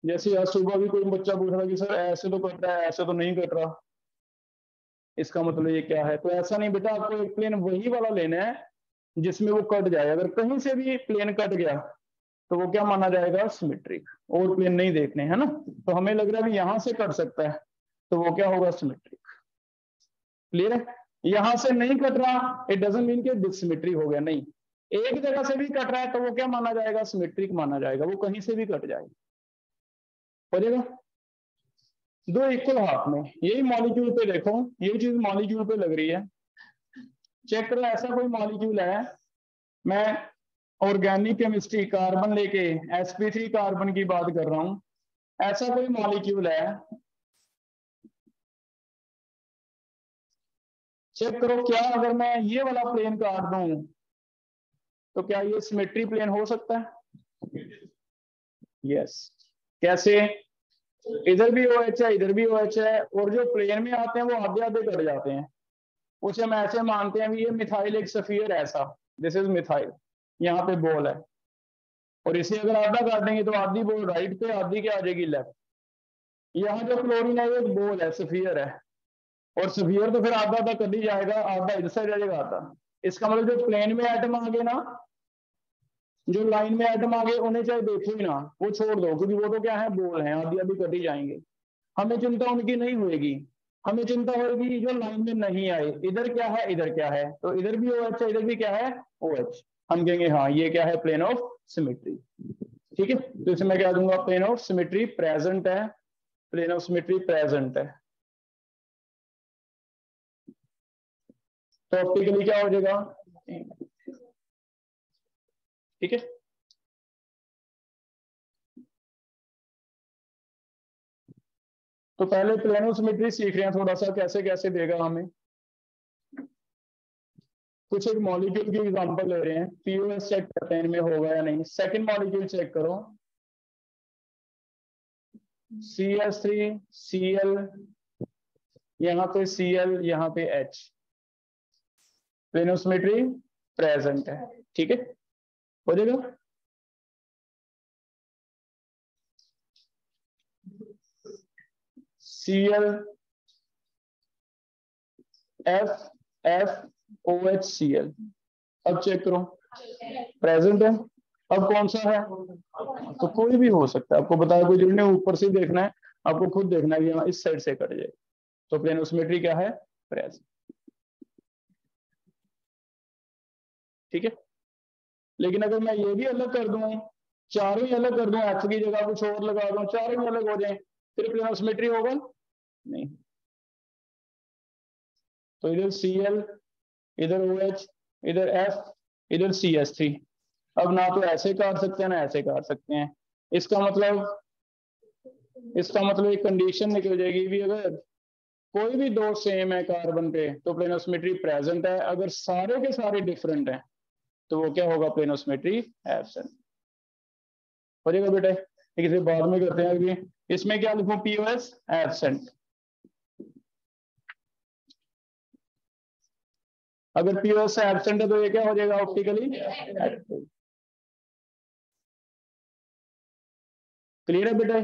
जैसे आज सुबह भी कोई बच्चा पूछ रहा कि सर ऐसे तो कट रहा है, ऐसे तो नहीं कट रहा, इसका मतलब ये क्या है? तो ऐसा नहीं बेटा, आपको एक प्लेन वही वाला लेना है जिसमें वो कट जाए। अगर कहीं से भी प्लेन कट गया तो वो क्या माना जाएगा? सिमेट्रिक। और प्लेन नहीं देखने, है ना? तो हमें लग रहा है भी यहां से कट सकता है, तो वो क्या होगा? सिमेट्रिक। क्लियर है? यहां से नहीं कट रहा, इट डजंट मीन कि डिससिमेट्री हो गया, नहीं। एक जगह से भी कट रहा है तो वो क्या माना जाएगा? सिमेट्रिक माना जाएगा, वो कहीं से भी कट जाएगा। पड़ेगा दो इक्वल हाफ में, यही मॉलिक्यूल पे देखो, यही चीज मॉलिक्यूल पे लग रही है। चेक करो, ऐसा कोई मॉलिक्यूल है, मैं ऑर्गेनिक केमिस्ट्री कार्बन लेके sp3 कार्बन की बात कर रहा हूं, ऐसा कोई मॉलिक्यूल है, चेक करो क्या अगर मैं ये वाला प्लेन काट दूं तो क्या ये सिमेट्री प्लेन हो सकता है? यस। कैसे? इधर भी OH है, इधर भी OH है, और जो प्लेन में आते हैं वो आधे आधे कट जाते हैं। उसे हम ऐसे मानते हैं भी ये मिथाइल एक सफियर ऐसा, दिस इज मिथाइल, यहाँ पे बॉल है, और इसे अगर आधा काटेंगे तो आधी बॉल राइट पे, आधी क्या आ जाएगी? लेफ्ट। यहाँ जो क्लोरीन है वो एक बॉल है, सफियर है, और सफियर तो फिर आधा आधा कर ही जाएगा, आधा इधर से जाएगा आधा। इसका मतलब जो प्लेन में एटम आ गए ना, जो लाइन में एटम आ गए, उन्हें चाहे देखो ही ना, वो छोड़ दो, क्योंकि वो तो क्या है? बॉल है, आधी आधी कट ही जाएंगे। हमें चिंता उनकी नहीं होगी, हमें चिंता होगी जो लाइन में नहीं आए, इधर क्या है, इधर क्या है, तो इधर भी OH है, इधर भी क्या है? OH। हम कहेंगे हाँ ये क्या है? Plane of symmetry. ठीक है, तो इसे मैं क्या दूंगा? प्लेन ऑफ सिमेट्री प्रेजेंट है, प्लेन ऑफ सिमेट्री प्रेजेंट है। तो ऑप्टिकली क्या हो जाएगा? ठीक है, तो पहले प्लेन ऑफ सिमेट्री सीख रहे हैं थोड़ा सा, कैसे कैसे देगा हमें। कुछ एक मॉलिक्यूल की एग्जांपल ले रहे हैं, POS चेक करते हैं इनमें होगा या नहीं। सेकंड मॉलिक्यूल चेक करो, CH3 Cl, यहाँ पे Cl, यहाँ पे H, plane of symmetry present है। ठीक है, हो जाएगा। Cl FFOHCl, अब चेक करो, प्रेजेंट है। अब कौन सा है? तो कोई भी हो सकता है, आपको बताया कोई जरूरी नहीं, ऊपर से ही देखना है, आपको खुद देखना है कि यहाँ इस साइड से कट जाए। तो प्लेन ऑफ सिमेट्री क्या है? प्रेजेंट। ठीक है, लेकिन अगर मैं ये भी अलग कर दूं, चारों ही अलग कर दूं, H की जगह कुछ और लगा दूं, चारों ही अलग हो जाए, फिर प्लेन ऑफ सिमेट्री होगा नहीं। तो इधर Cl, इधर OH, इधर F, इधर CH3। अब ना तो ऐसे काट सकते हैं ना ऐसे काट सकते हैं। इसका मतलब एक कंडीशन निकल जाएगी भी, अगर कोई भी दो सेम है कार्बन पे तो प्लेन ऑफ सिमेट्री प्रेजेंट है, अगर सारे के सारे डिफरेंट हैं तो वो क्या होगा? प्लेन ऑफ सिमेट्री एब्सेंट हो जाएगा बेटा। इसे बाद में करते हैं, अभी इसमें क्या लिखूं? POS absent. अगर POS एब्सेंट है तो ये क्या हो जाएगा? Optically active. क्लियर है बेटा?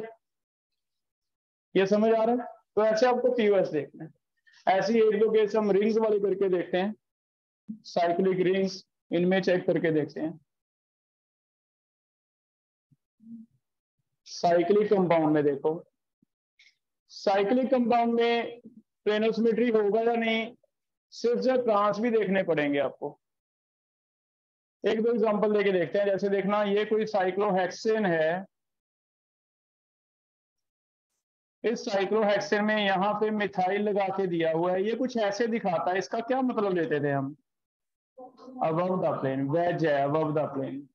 ये समझ आ रहा है? तो ऐसे आपको POS देखना है। ऐसी एक दो केस हम रिंग्स वाले करके देखते हैं, साइक्लिक रिंग्स, इनमें चेक करके देखते हैं। साइक्लिक कंपाउंड में देखो, साइक्लिक कंपाउंड में प्लेन ऑफ सिमेट्री होगा या नहीं, सिर्फ जो ट्रांस भी देखने पड़ेंगे आपको। एक दो एग्जांपल लेके देखते हैं। जैसे देखना, ये कोई साइक्लोहेक्सेन है, इस साइक्लोहेक्सेन में यहाँ पे मिथाइल लगा के दिया हुआ है, ये कुछ ऐसे दिखाता है, इसका क्या मतलब लेते थे हम? अबव द प्लेन, वेज है अबव द प्लेन।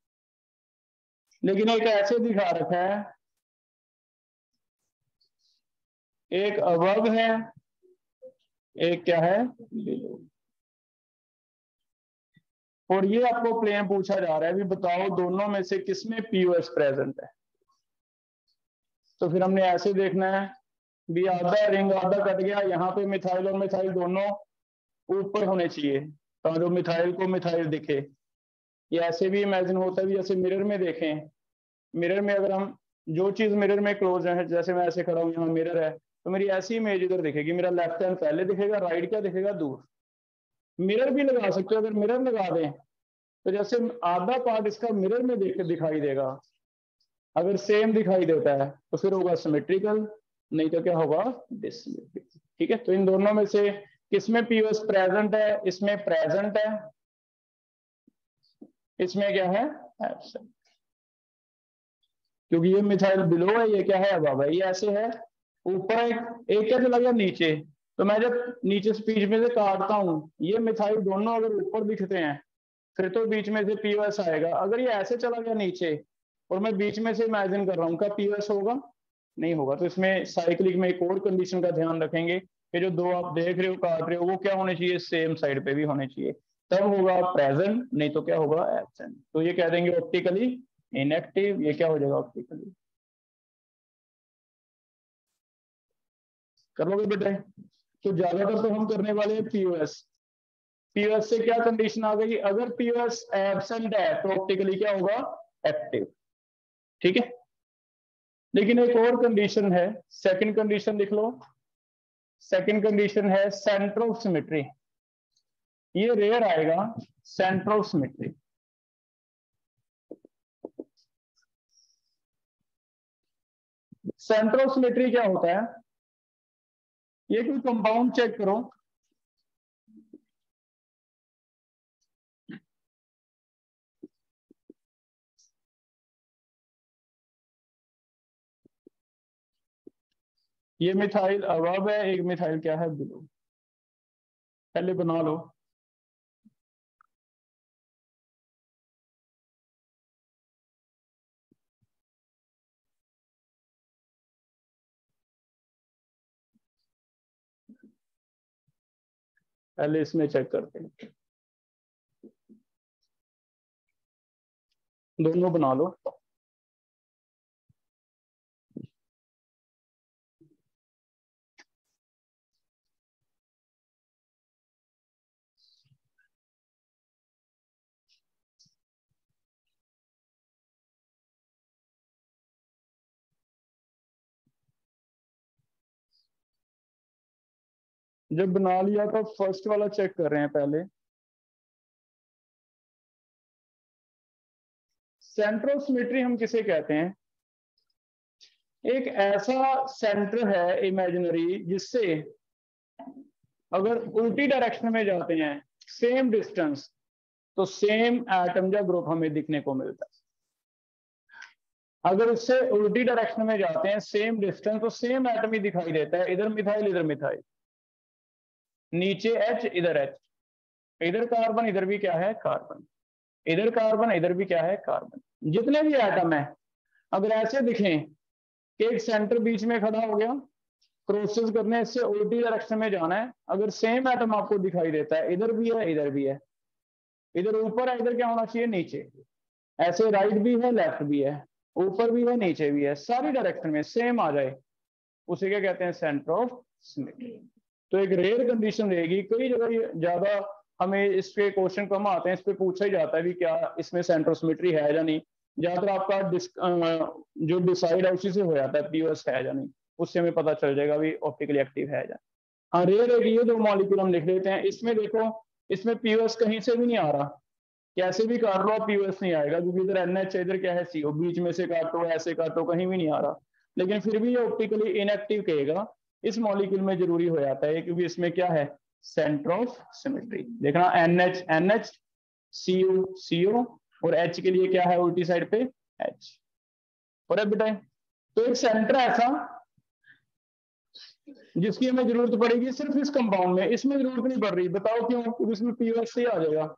लेकिन एक ऐसे दिखा रखा है, एक अबव है, एक क्या है? बिलो। और ये आपको प्लेन पूछा जा रहा है, भी बताओ दोनों में से किसमें POS प्रेजेंट है। तो फिर हमने ऐसे देखना है भी, आधा रिंग आधा कट गया, यहाँ पे मिथाइल और मिथाइल दोनों ऊपर होने चाहिए, तो जो मिथाइल को मिथाइल दिखे। ये ऐसे भी इमेजिन होता है भी जैसे मिरर में देखें, मिरर में अगर हम जो चीज मिरर में क्लोज है, जैसे मैं ऐसे खड़ा हूँ, यहाँ मिरर है, तो मेरी ऐसी इमेज इधर दिखेगी, मेरा लेफ्ट हैंड पहले दिखेगा, राइट क्या दिखेगा, दूर। मिरर भी लगा सकते हो, अगर मिरर लगा दें तो जैसे आधा पार्ट इसका मिरर में दिखाई देगा, अगर सेम दिखाई देता है तो फिर होगा सिमेट्रिकल, नहीं तो क्या होगा, डिसिमेट्रिक। ठीक है, तो इन दोनों में से किसमें पीओएस प्रेजेंट है, इसमें प्रेजेंट है, इसमें क्या है, एब्सेंट। क्योंकि ये मिथाइल बिलो है, ये क्या है, अबव है, ये ऐसे है ऊपर एक क्या चला गया नीचे, तो मैं जब नीचे से बीच में से काटता हूं, ये मिथाइल दोनों अगर ऊपर दिखते हैं फिर तो बीच में से पीओएस आएगा। अगर ये ऐसे चला गया नीचे और मैं बीच में से इमेजिन कर रहा हूँ, क्या पीओएस होगा, नहीं होगा। तो इसमें साइक्लिक में एक और कंडीशन का ध्यान रखेंगे कि जो दो आप देख रहे हो काट रहे हो वो क्या होने चाहिए, सेम साइड पे भी होने चाहिए, तब होगा प्रेजेंट, नहीं तो क्या होगा, एब्सेंट। तो ये कह देंगे ऑप्टिकली इनएक्टिव, ये क्या हो जाएगा, ऑप्टिकली। कर लोगे बेटे? तो ज्यादातर तो हम करने वाले हैं पीओएस। पीओएस से क्या कंडीशन आ गई, अगर पीओएस एब्सेंट है तो ऑप्टिकली क्या होगा, एक्टिव। ठीक है, लेकिन एक और कंडीशन है, सेकंड कंडीशन लिख लो। सेकंड कंडीशन है सेंटर ऑफ सिमेट्री। ये रेयर आएगा, centre of symmetry. Centre of symmetry क्या होता है, ये कोई कंपाउंड चेक करो, ये मिथाइल अबव है, एक मिथाइल क्या है, बिलो। पहले बना लो। पहले इसमें चेक करते हैं, दोनों बना लो। जब बना लिया तो फर्स्ट वाला चेक कर रहे हैं पहले। सेंटर ऑफ सिमेट्री हम किसे कहते हैं, एक ऐसा सेंटर है इमेजिनरी जिससे अगर उल्टी डायरेक्शन में जाते हैं सेम डिस्टेंस तो सेम एटम या ग्रुप हमें दिखने को मिलता है। अगर उससे उल्टी डायरेक्शन में जाते हैं सेम डिस्टेंस तो सेम एटम ही दिखाई देता है, इधर मिथाइल इधर मिथाइल, नीचे H इधर H, इधर कार्बन इधर भी क्या है, कार्बन, इधर कार्बन इधर भी क्या है, कार्बन। जितने भी एटम है अगर ऐसे दिखें कि एक सेंटर बीच में खड़ा हो गया, क्रॉसेस करने इससे उल्टी डायरेक्शन में जाना है, अगर सेम एटम आपको दिखाई देता है, इधर भी है इधर भी है, इधर ऊपर है इधर क्या होना चाहिए, नीचे, ऐसे राइट भी है लेफ्ट भी है, ऊपर भी है नीचे भी है, सारी डायरेक्शन में सेम आ जाए, उसे क्या कहते हैं, सेंटर ऑफ सिमेट्री। तो एक रेयर कंडीशन रहेगी, कई जगह ज्यादा हमें इस पे क्वेश्चन कम आते हैं, इस पे पूछा ही जाता है भी क्या इसमें सेंटर ऑफ सिमेट्री है या नहीं। ज्यादातर आपका जो डिसाइड है उसी से हो जाता है पीओएस है या नहीं, उससे हमें पता चल जाएगा भी ऑप्टिकली एक्टिव है या। हाँ रेयर है, ये दो मॉलिक्यूल हम लिख लेते हैं। इसमें देखो, इसमें पीओएस कहीं से भी नहीं आ रहा, कैसे भी काट लो पीओएस नहीं आएगा, क्योंकि इधर NH इधर क्या है CO, बीच में से काटो ऐसे काटो कहीं भी नहीं आ रहा, लेकिन फिर भी ये ऑप्टिकली इनएक्टिव कहेगा। इस मॉलिक्यूल में जरूरी हो जाता है क्योंकि इसमें क्या है, सेंटर ऑफ सिमेट्री। देखना NH NH, CO CO और H के लिए क्या है उल्टी साइड पे H। और अब बेटा तो एक सेंटर ऐसा जिसकी हमें जरूरत पड़ेगी सिर्फ इस कंपाउंड में, इसमें जरूरत नहीं पड़ रही, बताओ क्यों, क्योंकि इसमें पीओएस से ही आ जाएगा।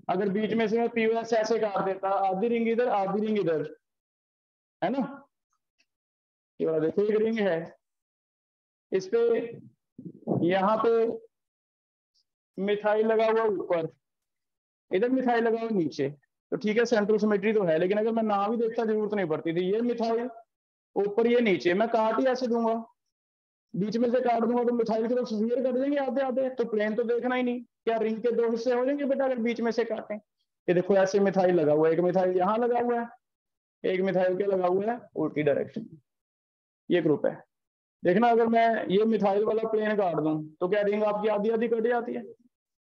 अगर बीच में से मैं पीओएस ऐसे काट देता, आधी रिंग इधर आधी रिंग इधर, है ना, ये वाला देखो एक रिंग है, इस पे यहाँ पे मिथाइल लगा हुआ ऊपर, इधर मिथाइल लगा हुआ नीचे, तो ठीक है सेंट्रल सिमेट्री तो है। लेकिन अगर मैं ना भी देखता जरूरत नहीं पड़ती थी, ये मिथाइल ऊपर ये नीचे, मैं काट ही ऐसे दूंगा, बीच में से काट दूंगा तो मिथाइल के तो स्फीयर कट देंगे आधे आधे, तो प्लेन तो देखना ही नहीं, क्या रिंग के दो हिस्से हो जाएंगे बेटा अगर बीच में से काटें। ये देखो ऐसे मिथाइल लगा हुआ है, एक मिथाइल यहाँ लगा हुआ है, एक मिथाइल क्या लगा हुआ है, उल्टी डायरेक्शन, ये ग्रुप है। देखना अगर मैं ये मिथाइल वाला प्लेन काट दूं तो क्या रिंग आपकी आधी आधी कट जाती है।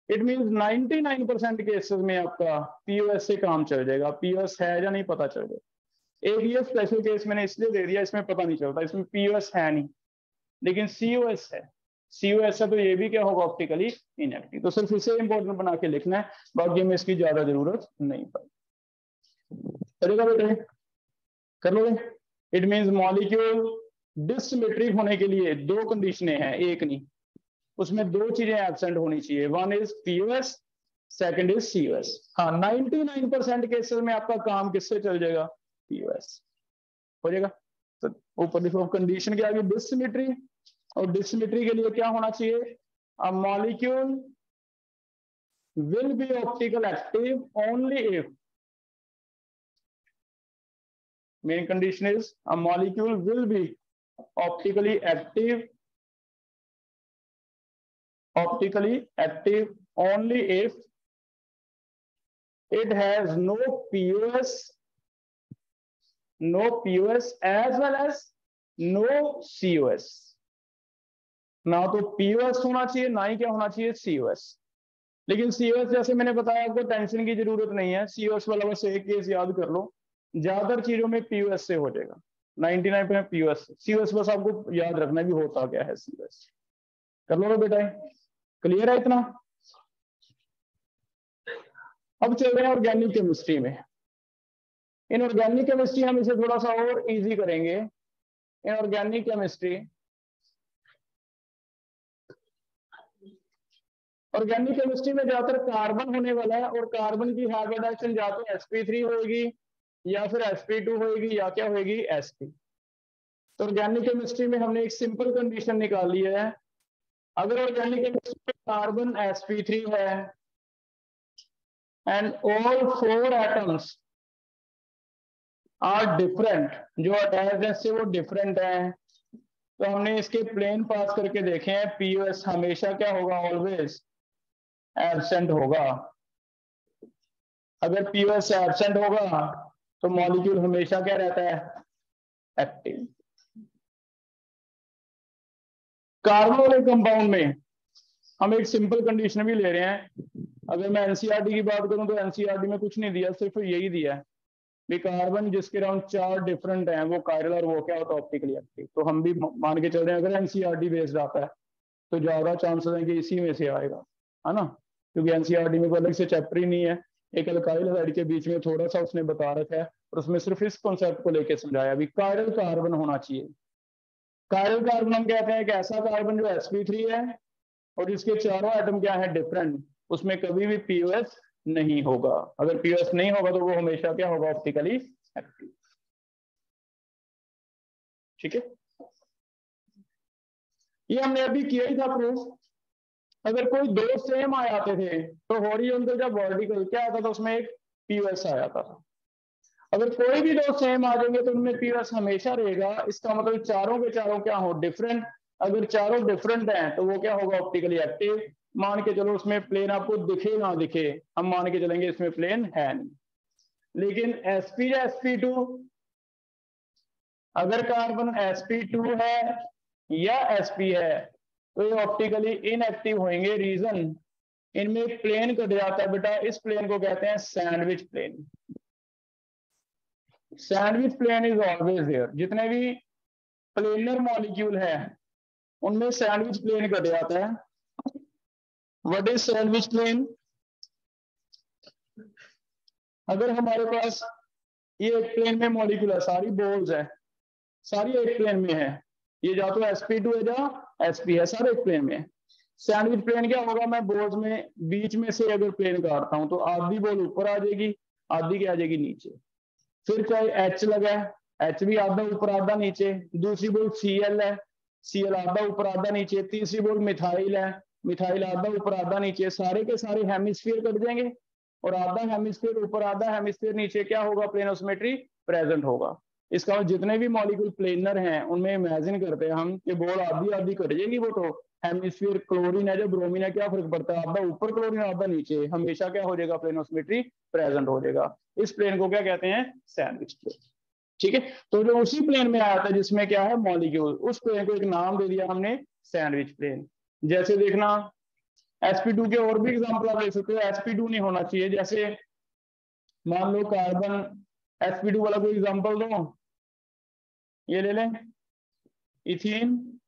इट मींस 99% केसेस में आपका पीओएस से काम चल जाएगा। पीओएस है या नहीं पता चल जाएगा। एक ये स्पेशल केस मैंने इसलिए दे दिया, इसमें पता नहीं चलता, इसमें पीओएस है नहीं लेकिन सीओएस है। सीओएस है तो ये भी क्या होगा, ऑप्टिकली इनएक्टिव। तो सिर्फ इसे इंपॉर्टेंट बना के लिखना है, बाकी में इसकी ज्यादा जरूरत नहीं पड़ेगी। चलेगा बेटे, कर लोगे। इट मींस मॉलिक्यूल डिसिमेट्रिक होने के लिए दो कंडीशनें हैं, एक नहीं, उसमें दो चीजें एब्सेंट होनी चाहिए। One is POS, second is COS. हाँ 99% केसेस में आपका काम किससे चल जाएगा, पीओएस हो जाएगा। तो ऊपर देखो कंडीशन क्या आगे, डिसिमेट्री, और डिसिमेट्री के लिए क्या होना चाहिए, a molecule will be optical active only if, main condition is a molecule will be optically active only if it has no POS as well as no COS। ना तो POS होना चाहिए ना ही क्या होना चाहिए, COS। लेकिन COS जैसे मैंने बताया आपको टेंशन की जरूरत नहीं है, COS वाला बस एक केस याद कर लो, ज्यादातर चीजों में पीओएस से हो जाएगा, 99% पीओएस। सीओएस बस आपको याद रखना भी होता क्या है सीओएस। कर लो बेटा, क्लियर है इतना। अब चल रहे हैं ऑर्गेनिक केमिस्ट्री में। इन ऑर्गेनिक केमिस्ट्री हम इसे थोड़ा सा और इजी करेंगे। In organic chemistry, organic chemistry में ज्यादातर कार्बन होने वाला है, और कार्बन की हाइब्रिडाइजेशन या तो sp3 होगी या फिर sp2 होगी या क्या होगी, sp। तो ऑर्गेनिक केमिस्ट्री में हमने एक सिंपल कंडीशन निकाली है, अगर ऑर्गेनिक केमिस्ट्री में कार्बन sp3 है and all 4 atoms are different, जो अटैच्ड है से वो डिफरेंट है, तो हमने इसके प्लेन पास करके देखे हैं, पीओएस हमेशा क्या होगा, ऑलवेज एब्सेंट होगा। अगर पीओएस एब्सेंट होगा तो मॉलिक्यूल हमेशा क्या रहता है, एक्टिव। कार्बन वाले कंपाउंड में हम एक सिंपल कंडीशन भी ले रहे हैं। अगर मैं एनसीईआरटी की बात करूं तो एनसीईआरटी में कुछ नहीं दिया, सिर्फ यही दिया है भी कार्बन जिसके अराउंड 4 डिफरेंट हैं वो कायरल और वो क्या होता है, ऑप्टिकली एक्टिव। तो हम भी मान के चल रहे हैं अगर एनसीईआरटी बेस्ड आता है तो ज्यादा चांसेस हैं कि इसी में से आएगा, है ना, क्योंकि एनसीईआरटी में कोई अलग से चैप्टर ही नहीं है। एक अल्काइल हाइड के बीच में थोड़ा सा उसने बता रखा है और उसमें सिर्फ इस कॉन्सेप्ट को लेकर समझाया भी कायरल कार्बन होना चाहिए। कायरल कार्बन हम कहते हैं एक ऐसा कार्बन जो sp3 है और जिसके चारों एटम क्या है, डिफरेंट, उसमें कभी भी पीओएस नहीं होगा। अगर पीओएस नहीं होगा तो वो हमेशा क्या होगा, ऑप्टिकली एक्टिव। ठीक है, ये हमने अभी किया ही था प्रूफ। अगर कोई दो सेम आ जाते थे तो हॉरिजॉन्टल या वर्टिकल क्या आता था, उसमें एक पीओएस आ जाता था। अगर कोई भी दो सेम आ जाएंगे तो उनमें पीओएस हमेशा रहेगा। इसका मतलब चारों के चारों क्या हो, डिफरेंट। अगर चारों डिफरेंट हैं तो वो क्या होगा, ऑप्टिकली एक्टिव। मान के चलो उसमें प्लेन आपको दिखे ना दिखे, हम मान के चलेंगे इसमें प्लेन है नहीं। लेकिन sp या sp2, अगर कार्बन sp2 है या sp है तो ये ऑप्टिकली इनएक्टिव होंगे। रीजन, इनमें एक प्लेन कट जाता है बेटा, इस प्लेन को कहते हैं sandwich plane. Sandwich plane is always there. जितने भी प्लेनर मॉलिक्यूल है उनमें सैंडविच प्लेन कट जाता है। What is sandwich plane? अगर हमारे पास ये एक प्लेन में मॉलिक्यूल है, सारी बॉल्स है, सारी एक प्लेन में है, ये जा तो sp2 है या sp है, सारे एक प्लेन में है। सैंडविच प्लेन क्या होगा, मैं बॉल्स में बीच में से अगर प्लेन काटता हूं तो आधी बॉल ऊपर आ जाएगी, आधी क्या आ जाएगी, नीचे। फिर चाहे H लगा है, H भी आधा ऊपर आधा नीचे। दूसरी बॉल Cl है, Cl आधा ऊपर आधा नीचे। तीसरी बॉल मिथाइल है, मिथाइल आधा ऊपर आधा नीचे। सारे के सारे हेमिस्फीयर कट जाएंगे और आधा हेमिस्फीयर ऊपर आधा हेमिस्फीयर नीचे क्या होगा, प्लेन ऑफ सिमेट्री प्रेजेंट होगा। इसका मतलब जितने भी मॉलिक्यूल प्लेनर हैं उनमें इमेजिन करते हैं हम कि बॉल आधी आधी कट जाएगी, वो तो हेमिस्फीयर क्लोरीन है जो ब्रोमीन है, क्या फर्क पड़ता है, आधा ऊपर क्लोरीन आधा नीचे, हमेशा क्या हो जाएगा, प्लेन ऑफ सिमेट्री प्रेजेंट हो जाएगा। इस प्लेन को क्या कहते हैं, सैंडविच प्लेन। ठीक है। तो जो उसी प्लेन में आया था जिसमें क्या है मॉलिक्यूल, उस प्लेन को एक नाम दे दिया हमने सैंडविच प्लेन। जैसे देखना sp2 के और भी एग्जांपल आप देख सकते हो। sp2 नहीं होना चाहिए, जैसे मान लो कार्बन sp2 वाला कोई एग्जांपल दो, ये ले लें इथीन।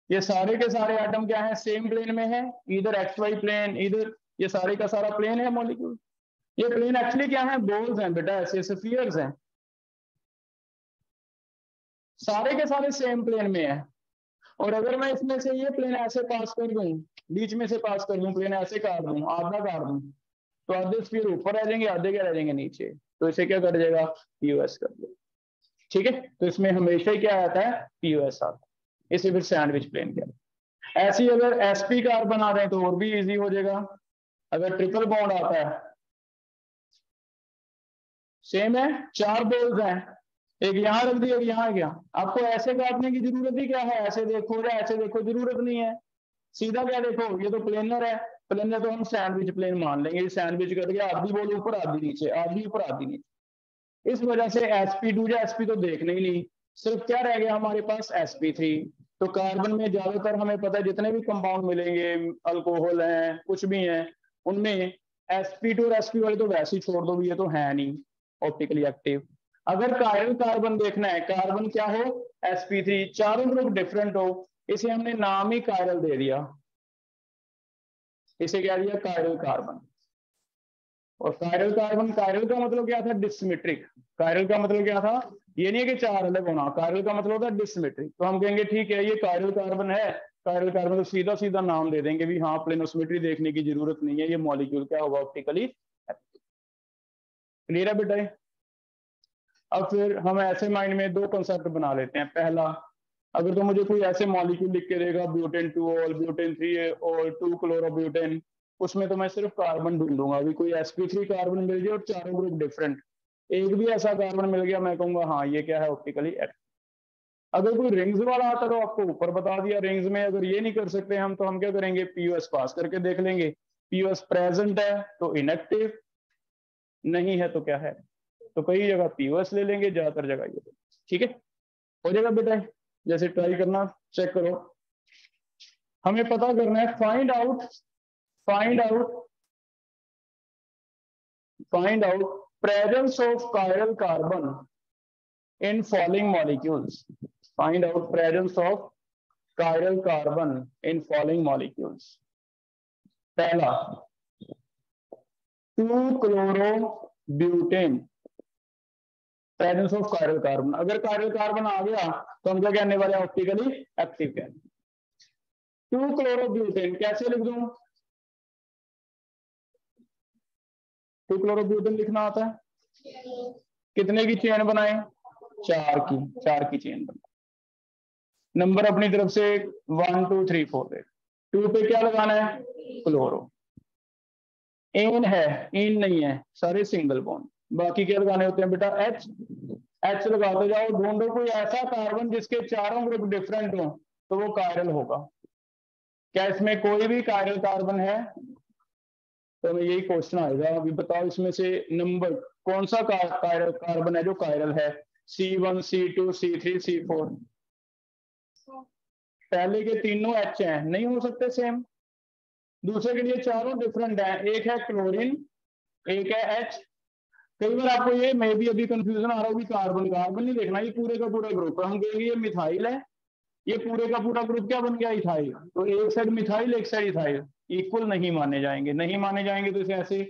ये सारे के सारे एटम क्या है सेम प्लेन में है, इधर एक्स वाई प्लेन, इधर ये सारे का सारा प्लेन है मॉलिक्यूल। ये प्लेन एक्चुअली क्या है बॉल्स हैं बेटा, ऐसे स्फीयर्स हैं, सारे के सारे सेम प्लेन में है। और अगर मैं इसमें से ये प्लेन ऐसे पास कर दूं, बीच में से पास कर दूं, प्लेन ऐसे काट दूं, आधा काट दूं, तो आधे स्फीयर ऊपर रह जाएंगे, आधे क्या रह जाएंगे नीचे, तो इसे क्या कर देगा पीओएस कर देगा। ठीक है, तो इसमें हमेशा ही क्या आता है पीओएस आता है, इसे फिर सैंडविच प्लेन कहते हैं। ऐसे ही अगर एसपी कार्बन बना रहे हैं तो और भी इजी हो जाएगा। अगर ट्रिपल बॉन्ड आता है, सेम है, 4 बोल्स हैं, एक यहाँ रख दिया, एक यहाँ गया, आपको ऐसे काटने की जरूरत ही क्या है, ऐसे देखो या ऐसे देखो, जरूरत नहीं है, सीधा क्या देखो, ये तो प्लेनर है, प्लेनर तो हम सैंडविच प्लेन मान लेंगे, सैंडविच करके आधी बोल ऊपर आधी नीचे, आधी ऊपर आधी नीचे। इस वजह से sp2 या sp तो देखने ही नहीं, सिर्फ क्या रह गया हमारे पास sp3। तो कार्बन में ज्यादातर हमें पता है जितने भी कंपाउंड मिलेंगे, अल्कोहल हैं कुछ भी हैं, उनमें sp2 और sp वाले तो वैसे ही छोड़ दो, ये तो है नहीं ऑप्टिकली एक्टिव। अगर कायरल कार्बन देखना है, कार्बन क्या हो sp3, चारों ग्रुप डिफरेंट हो, इसे हमने नाम ही कायरल दे दिया, इसे क्या दिया कायरल कार्बन। और कायरल कार्बन, कायरल का मतलब क्या था डिसिमेट्रिक, कायरल का मतलब क्या था, ये नहीं है कि 4 अलग होना, कायरल का मतलब होता है डिसिमेट्रिक। तो हम कहेंगे ठीक है ये कायरल कार्बन है, कायरल कार्बन तो सीधा सीधा नाम दे देंगे भी हाँ प्लेनोसिमेट्री देखने की जरूरत नहीं है, ये मॉलिक्यूल क्या होगा ऑप्टिकली। क्लियर है बेटा। अब फिर हम ऐसे माइंड में 2 कंसेप्ट बना लेते हैं। पहला, अगर तो मुझे कोई ऐसे मॉलिक्यूल लिख के देगा ब्यूटेन 2 ब्यूटेन 3 और 2 क्लोरोब्यूटेन, उसमें तो मैं सिर्फ कार्बन ढूंढूंगा, अभी कोई sp3 कार्बन मिल जाए और चारों ग्रुप डिफरेंट, एक भी ऐसा कार्बन मिल गया, मैं कहूंगा हाँ ये क्या है ऑप्टिकली एक्टिव। अगर कोई रिंग्स वाला आता तो आपको ऊपर बता दिया, रिंग्स में अगर ये नहीं कर सकते हम, तो हम क्या करेंगे पीओएस पास करके देख लेंगे, पीओएस प्रेजेंट है तो इनएक्टिव, नहीं है तो क्या है, तो कई जगह पीओएस ले लेंगे, ज्यादातर जगह ये। ठीक है, हो जाएगा बेटा, जैसे ट्राई करना, चेक करो। हमें पता करना है find out, find out, find out presence of chiral carbon in following molecules, find out presence of chiral carbon in following molecules। पहला 2-chlorobutane, presence of chiral carbon. अगर कायरल कार्बन आ गया तो हम क्या कहने वाले ऑप्टिकली एक्टिव कहने। 2-chlorobutane कैसे लिख दूं, 2-chlorobutane लिखना आता है, कितने की चेन बनाए 4 की, 4 की चेन बनाए, नंबर अपनी तरफ से 1 2 3 4 दे, 2 पे क्या लगाना है क्लोरो, एन है इन नहीं है, सारे सिंगल बॉन्ड, बाकी क्या लगाने होते हैं बेटा एच, एच लगाते जाओ, ढूंढो कोई ऐसा कार्बन जिसके चारों ग्रुप डिफरेंट हो तो वो कायरल होगा। क्या इसमें कोई भी कायरल कार्बन है, तो हमें यही क्वेश्चन आएगा, अभी बताओ इसमें से नंबर कौन सा कायरल कार्बन है जो कायरल है, C1 C2 C3 C4, पहले के तीनों एच हैं, नहीं हो सकते सेम, दूसरे के लिए चारों डिफरेंट हैं, एक है क्लोरीन एक है एच। कई बार आपको ये मे भी अभी कंफ्यूजन आ रहा होगी, कार्बन कार्बन नहीं देखना, ये पूरे का पूरा ग्रुप है, हम कहेंगे ये मिथाइल है, ये पूरे का पूरा ग्रुप क्या बन गया इथाइल, तो एक साइड मिथाइल एक साइड इथाइल, इक्वल नहीं माने जाएंगे, नहीं माने जाएंगे तो इसे ऐसे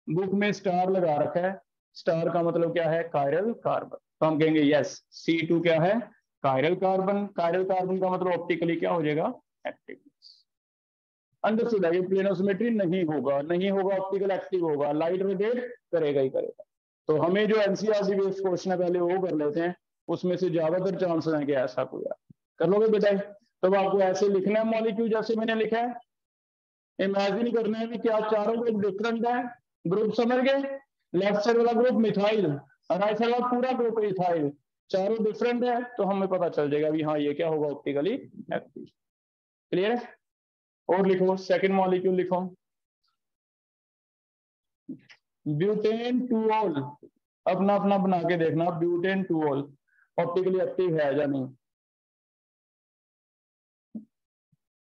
बुक में स्टार लगा रखा है, स्टार का मतलब क्या है कायरल कार्बन, तो हम कहेंगे यस C2 क्या है कायरल कार्बन, कायरल कार्बन का मतलब ऑप्टिकली क्या हो जाएगा एक्टिव। अंडरस्टूड है, ये प्लेनोसिमेट्री नहीं होगा, नहीं होगा ऑप्टिकल एक्टिव होगा, लाइट रोटेट करेगा ही करेगा। तो हमें जो एनसीईआरटी बेस्ड क्वेश्चन है पहले वो कर लेते हैं, उसमें से ज्यादातर चांसेस हैं कि ऐसा कोई है, कर लोगे बेटा। तो आपको ऐसे लिखना है मॉलिक्यूल जैसे मैंने लिखा है, इमेजिन करना है कि क्या चारों ग्रुप डिफरेंट है, ग्रुप समझ गए, लेफ्ट साइड वाला ग्रुप मिथाइल और राइट साइड वाला पूरा ग्रुप इथाइल, चारों डिफरेंट है, तो हमें पता चल जाएगा भी हाँ ये क्या होगा ऑप्टिकली एक्टिव। क्लियर है, और लिखो सेकंड मॉलिक्यूल लिखो ब्यूटेन टूओल। अपना अपना बना के देखना, ब्यूटेन टूल ऑप्टिकली एक्टिव है या नहीं।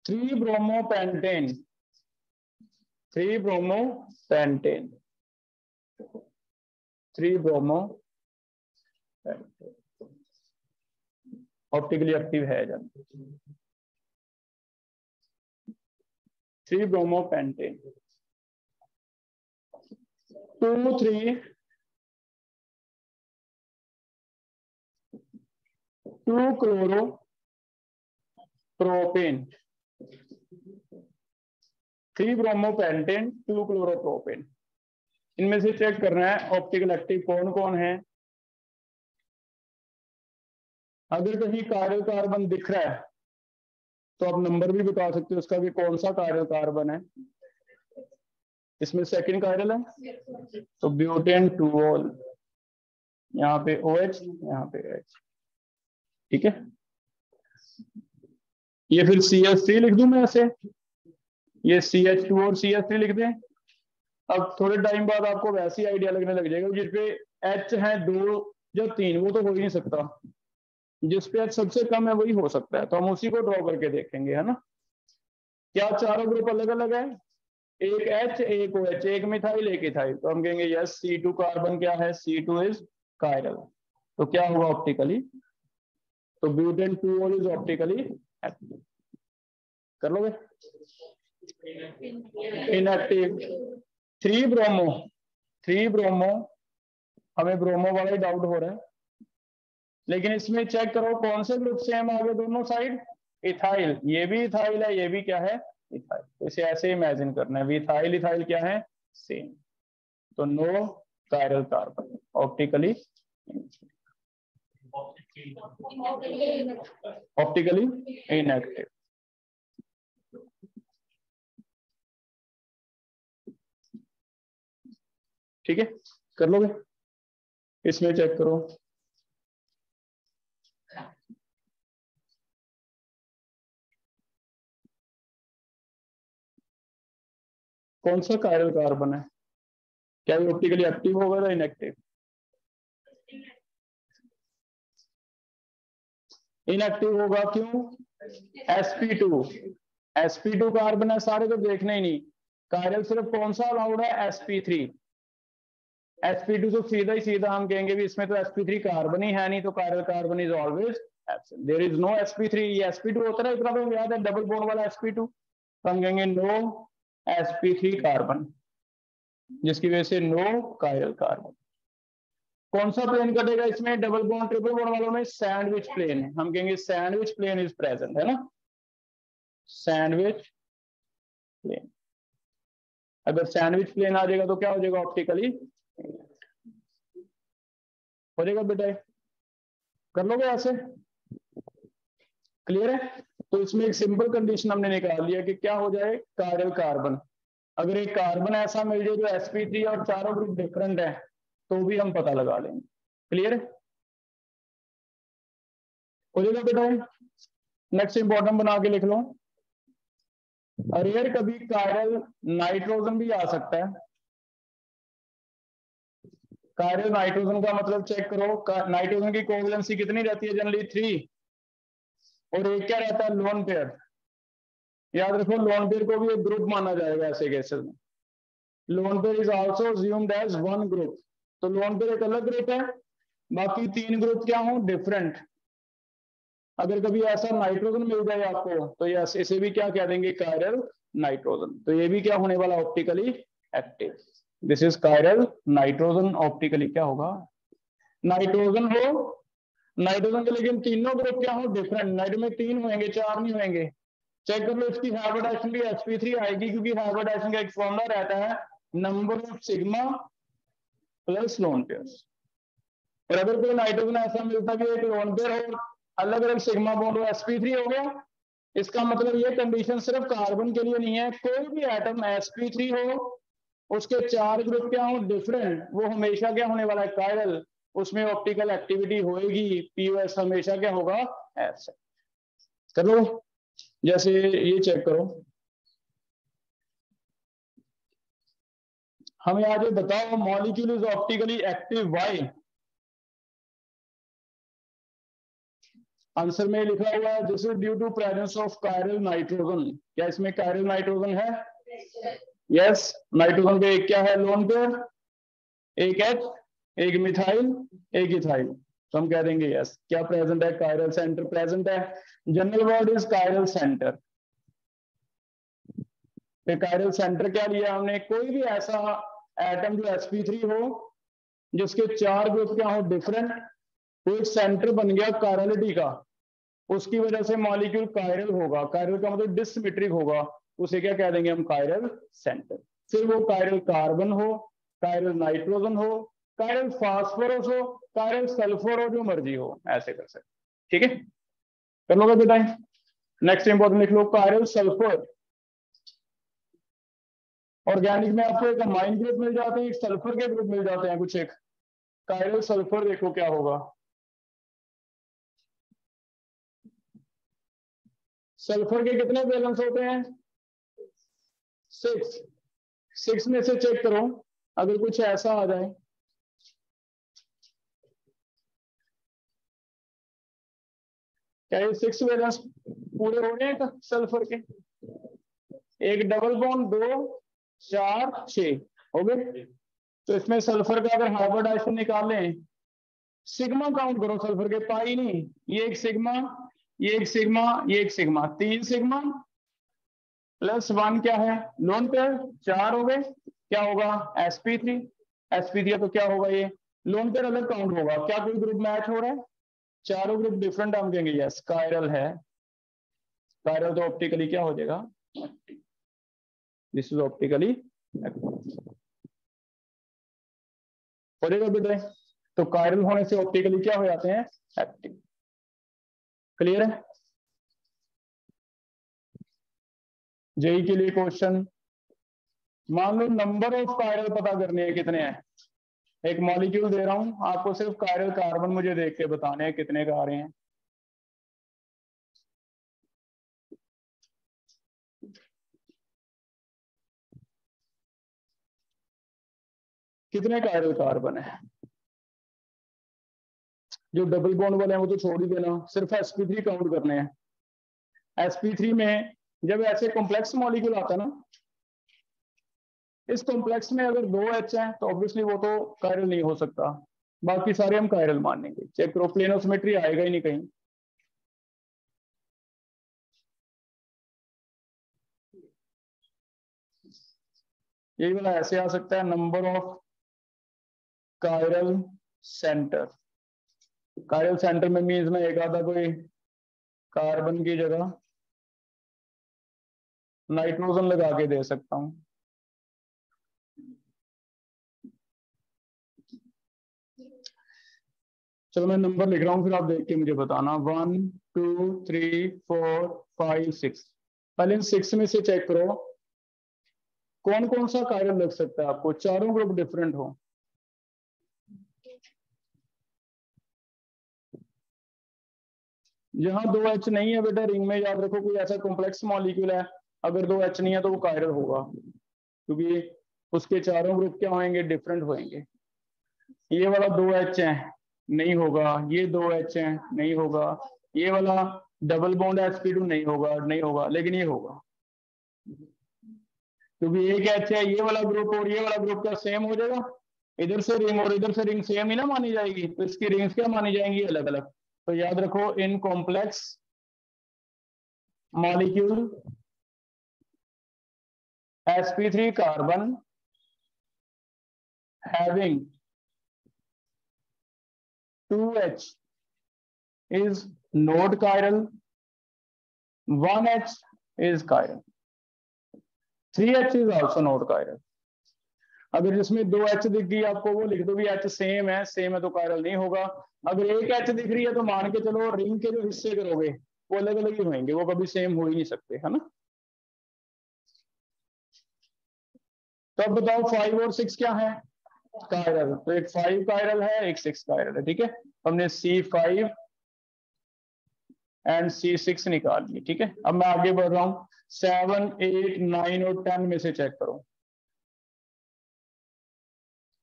3-bromopentan, 3-bromopentan, 3-bromopentan optically active है या नहीं। 3-bromopentan, 2,3-2-chloropropane, 3-bromopentan 2-chloropropane, इनमें से चेक करना है ऑप्टिकल एक्टिव कौन कौन है। अगर कहीं कायरल कार्बन दिख रहा है तो आप नंबर भी बता सकते हो उसका कि कौन सा कायरल कार्बन है। इसमें सेकंड कायरल है तो ब्यूटेन टूल, यहाँ पे OH, यहाँ पे H, ठीक है। ये फिर CH3 लिख दूं मैं ऐसे, ये CH2 और CH3 लिख दें। अब थोड़े टाइम बाद आपको वैसे ही आइडिया लगने लग जाएगा जिसपे H है 2 या 3 वो तो हो ही नहीं सकता, जिसपे H सबसे कम है वही हो सकता है, तो हम उसी को ड्रॉ करके देखेंगे, है ना। क्या चारों ग्रुप अलग अलग है, एक H एक OH, एक मिथाइल एक इथाइल, तो हम कहेंगे यस C2 कार्बन क्या है, C2 इज कायरल, तो क्या होगा ऑप्टिकली, तो butane tool is optically active. कर लोगे। इनएक्टिव 3-ब्रोमो, हमें ब्रोमो वाला ही डाउट हो रहा है, लेकिन इसमें चेक करो कौन से ग्रुप सेम आ गए दोनों साइड, इथाइल, ये भी इथाइल है, ये भी क्या है इथाइल, तो इसे ऐसे इमेजिन करना है, इथाइल इथाइल क्या है सेम, तो no chiral carbon optically inactive. ठीक है, कर लोगे। इसमें चेक करो, कौन सा कायरल कार्बन है, क्या ये ऑप्टिकली एक्टिव होगा या इनएक्टिव, इनएक्टिव होगा क्यों, sp2 कार्बन है सारे, तो देखना ही नहीं, कायरल सिर्फ कौन सा अलाउड है sp3, sp2 तो सीधा ही सीधा हम कहेंगे भी इसमें तो sp3 कार्बन ही है नहीं, तो chiral carbon is always absent, there is no sp3, ये sp2 होता है इतना तो याद है, डबल बॉन्ड वाला sp2, तो हम कहेंगे नो sp3 कार्बन, जिसकी वजह से नो कायरल कार्बन। कौन सा प्लेन कटेगा इसमें, डबल बॉन्ड ट्रिपल बॉन्ड वालों में सैंडविच प्लेन है, हम कहेंगे सैंडविच प्लेन इज प्रेजेंट, है ना, सैंडविच प्लेन, अगर सैंडविच प्लेन आ जाएगा तो क्या हो जाएगा ऑप्टिकली हो जाएगा बेटा, कर लोगे ऐसे, क्लियर है। तो इसमें एक सिंपल कंडीशन हमने निकाल लिया कि क्या हो जाए कायरल कार्बन, अगर एक कार्बन ऐसा मिल जाए जो sp3 और चारों ग्रुप डिफरेंट है तो भी हम पता लगा लेंगे, क्लियर है, हो जाएगा बेटा। नेक्स्ट इंपॉर्टेंट बना के लिख लो, रेयर कभी कायरल नाइट्रोजन भी आ सकता है, कायरल नाइट्रोजन का मतलब चेक करो, नाइट्रोजन की कोवैलेंसी कितनी रहती है जनरली 3, और एक क्या रहता है लोन पेयर, याद रखो लोन पेयर को भी एक ग्रुप माना जाएगा ऐसे केसेस में, lone pair is also assumed as one group, तो लोन पेयर एक अलग ग्रुप है, बाकी 3 ग्रुप क्या हो डिफरेंट। अगर कभी ऐसा नाइट्रोजन मिल जाए आपको तो यस इसे भी क्या कह देंगे कायरल नाइट्रोजन, तो ये भी क्या होने वाला optically active, this is chiral nitrogen, optically क्या होगा नाइट्रोजन हो, नाइट्रोजन के लेकिन तीनों ग्रुप क्या हो डिफरेंट, नाइट्रोजन में 3 होंगे 4 नहीं होंगे, चेक कर लो इसकी हाइब्रिडाइजेशन भी sp3 आएगी, क्योंकि हाइब्रिडाइजेशन का एक फॉर्मूला रहता है number of sigma plus lone pairs, और अगर कोई नाइट्रोजन ऐसा मिलता कि एक लोन पेयर और अलग अलग सिग्मा बॉन्ड sp3 हो गया, इसका मतलब ये कंडीशन सिर्फ कार्बन के लिए नहीं है, कोई भी एटम sp3 हो उसके 4 ग्रुप क्या हो डिफरेंट, वो हमेशा क्या होने वाला है कायरल, उसमें ऑप्टिकल एक्टिविटी होएगी, पीओएस हमेशा क्या होगा ऐसे। करो जैसे ये चेक करो, हमें आज ये बताओ, molecule is optically active why? Answer में लिखा हुआ है this is due to presence of chiral nitrogen. क्या इसमें कायरल नाइट्रोजन है? यस। नाइट्रोजन पे एक क्या है लोन पेयर? एक एच, एक मिथाइल, एक इथाइल। तो हम कह देंगे यस। क्या प्रेजेंट है? कायरल सेंटर प्रेजेंट है। General word is chiral centre. Chiral centre क्या लिया हमने? कोई भी ऐसा एटम जो sp3 हो जिसके 4 ग्रुप क्या हो डिफरेंट, वो एक सेंटर बन गया कायरलिटी का, उसकी वजह से मॉलिक्यूल कायरल होगा। कायरल का मतलब डिसिमेट्रिक होगा, उसे क्या कह देंगे हम? Chiral centre. फिर वो कायरल कार्बन हो, कायरल नाइट्रोजन हो, कायरल फास्फोरस हो, कायरल सल्फर हो, जो मर्जी हो, ऐसे कर सकते। ठीक है, कर लोगे बेटा? नेक्स्ट इंपॉर्टेंट लिख लो, कायरल सल्फर। ऑर्गेनिक में आपको एक अमाइन ग्रुप मिल जाते हैं, एक सल्फर के ग्रुप मिल जाते हैं कुछ। एक कायरल सल्फर देखो क्या होगा। सल्फर के कितने वैलेंस होते हैं? 6। 6 में से चेक करो अगर कुछ ऐसा आ जाए। क्या ये 6 वैलेंस पूरे हो रहे हैं सल्फर के? एक डबल बॉन्ड, 2, 4, 6 हो गए। तो इसमें सल्फर का अगर हाइब्रिडाइजेशन निकालें, सिग्मा काउंट करो सल्फर के, पाई नहीं। ये एक सिग्मा, ये एक सिग्मा, ये एक सिग्मा, 3 सिग्मा प्लस 1 क्या है? लोन पेयर, 4 हो गए। क्या होगा? sp3। sp3 तो क्या होगा? ये लोन पेयर अलग काउंट होगा। क्या कोई ग्रुप मैच हो रहा है? चारों ग्रुप डिफरेंट, हम कहेंगे यस कायरल है। कायरल तो ऑप्टिकली क्या हो जाएगा? दिस इज ऑप्टिकली हो जाएगा बेटा। तो कायरल होने से ऑप्टिकली क्या हो जाते हैं? एक्टिव। क्लियर है? जेई के लिए क्वेश्चन, मान लो नंबर ऑफ कायरल पता करने हैं, कितने हैं? एक मॉलिक्यूल दे रहा हूं आपको, सिर्फ कायरल कार्बन मुझे देख के बताने हैं कितने का आ रहे हैं। कितने कायरल कार्बन है? जो डबल बॉन्ड वाले हैं वो तो छोड़ ही देना, सिर्फ sp3 काउंट करने हैं। sp3 में जब ऐसे कॉम्प्लेक्स मॉलिक्यूल आता है ना, इस कॉम्प्लेक्स में अगर 2 एच हैं तो ऑब्वियसली वो तो कायरल नहीं हो सकता, बाकी सारे हम कायरल मानेंगे। चेक करो, प्लेनोसिमेट्री आएगा ही नहीं कहीं। यही वाला ऐसे आ सकता है, number of chiral centre. Chiral centre में मीन्स में एक आधा कोई कार्बन की जगह नाइट्रोजन लगा के दे सकता हूं। चलो मैं नंबर लिख रहा हूं, फिर आप देख के मुझे बताना। 1 2 3 4 5 6। पहले इन 6 में से चेक करो कौन कौन सा कायरल लग सकता है आपको, चारों ग्रुप डिफरेंट हो। जहां 2 एच नहीं है बेटा रिंग में, याद रखो कोई ऐसा कॉम्प्लेक्स मॉलिक्यूल है, अगर 2 एच नहीं है तो वो कायरल होगा, क्योंकि उसके चारों ग्रुप क्या होंगे? डिफरेंट होंगे। ये वाला 2 एच है, नहीं होगा। ये 2 एच है, नहीं होगा। ये वाला डबल बॉन्ड sp2 नहीं होगा, नहीं होगा, लेकिन ये होगा क्योंकि एक एच है, ये वाला ग्रुप और ये वाला ग्रुप का सेम हो जाएगा। इधर से रिंग और इधर से रिंग सेम ही ना मानी जाएगी, तो इसकी रिंग्स क्या मानी जाएंगी? अलग अलग। तो याद रखो, इन complex molecule sp3 carbon having 2H is not chiral, 1H is chiral, 3H is also not chiral। अगर जिसमें 2H दिख गई आपको, वो लिख दो भी H सेम है तो कायरल नहीं होगा। अगर एक H दिख रही है तो मान के चलो रिंग के जो हिस्से करोगे वो अलग अलग ही होंगे, वो कभी सेम हो ही नहीं सकते, है ना। तो अब बताओ 5 और 6 क्या है? कायरल। तो एक 5 कायरल है, एक 6 कायरल है। ठीक है, हमने C5 एंड C6 निकाल लिए। ठीक है, अब मैं आगे बढ़ रहा हूं। 7 8 9 और 10 में से चेक करो।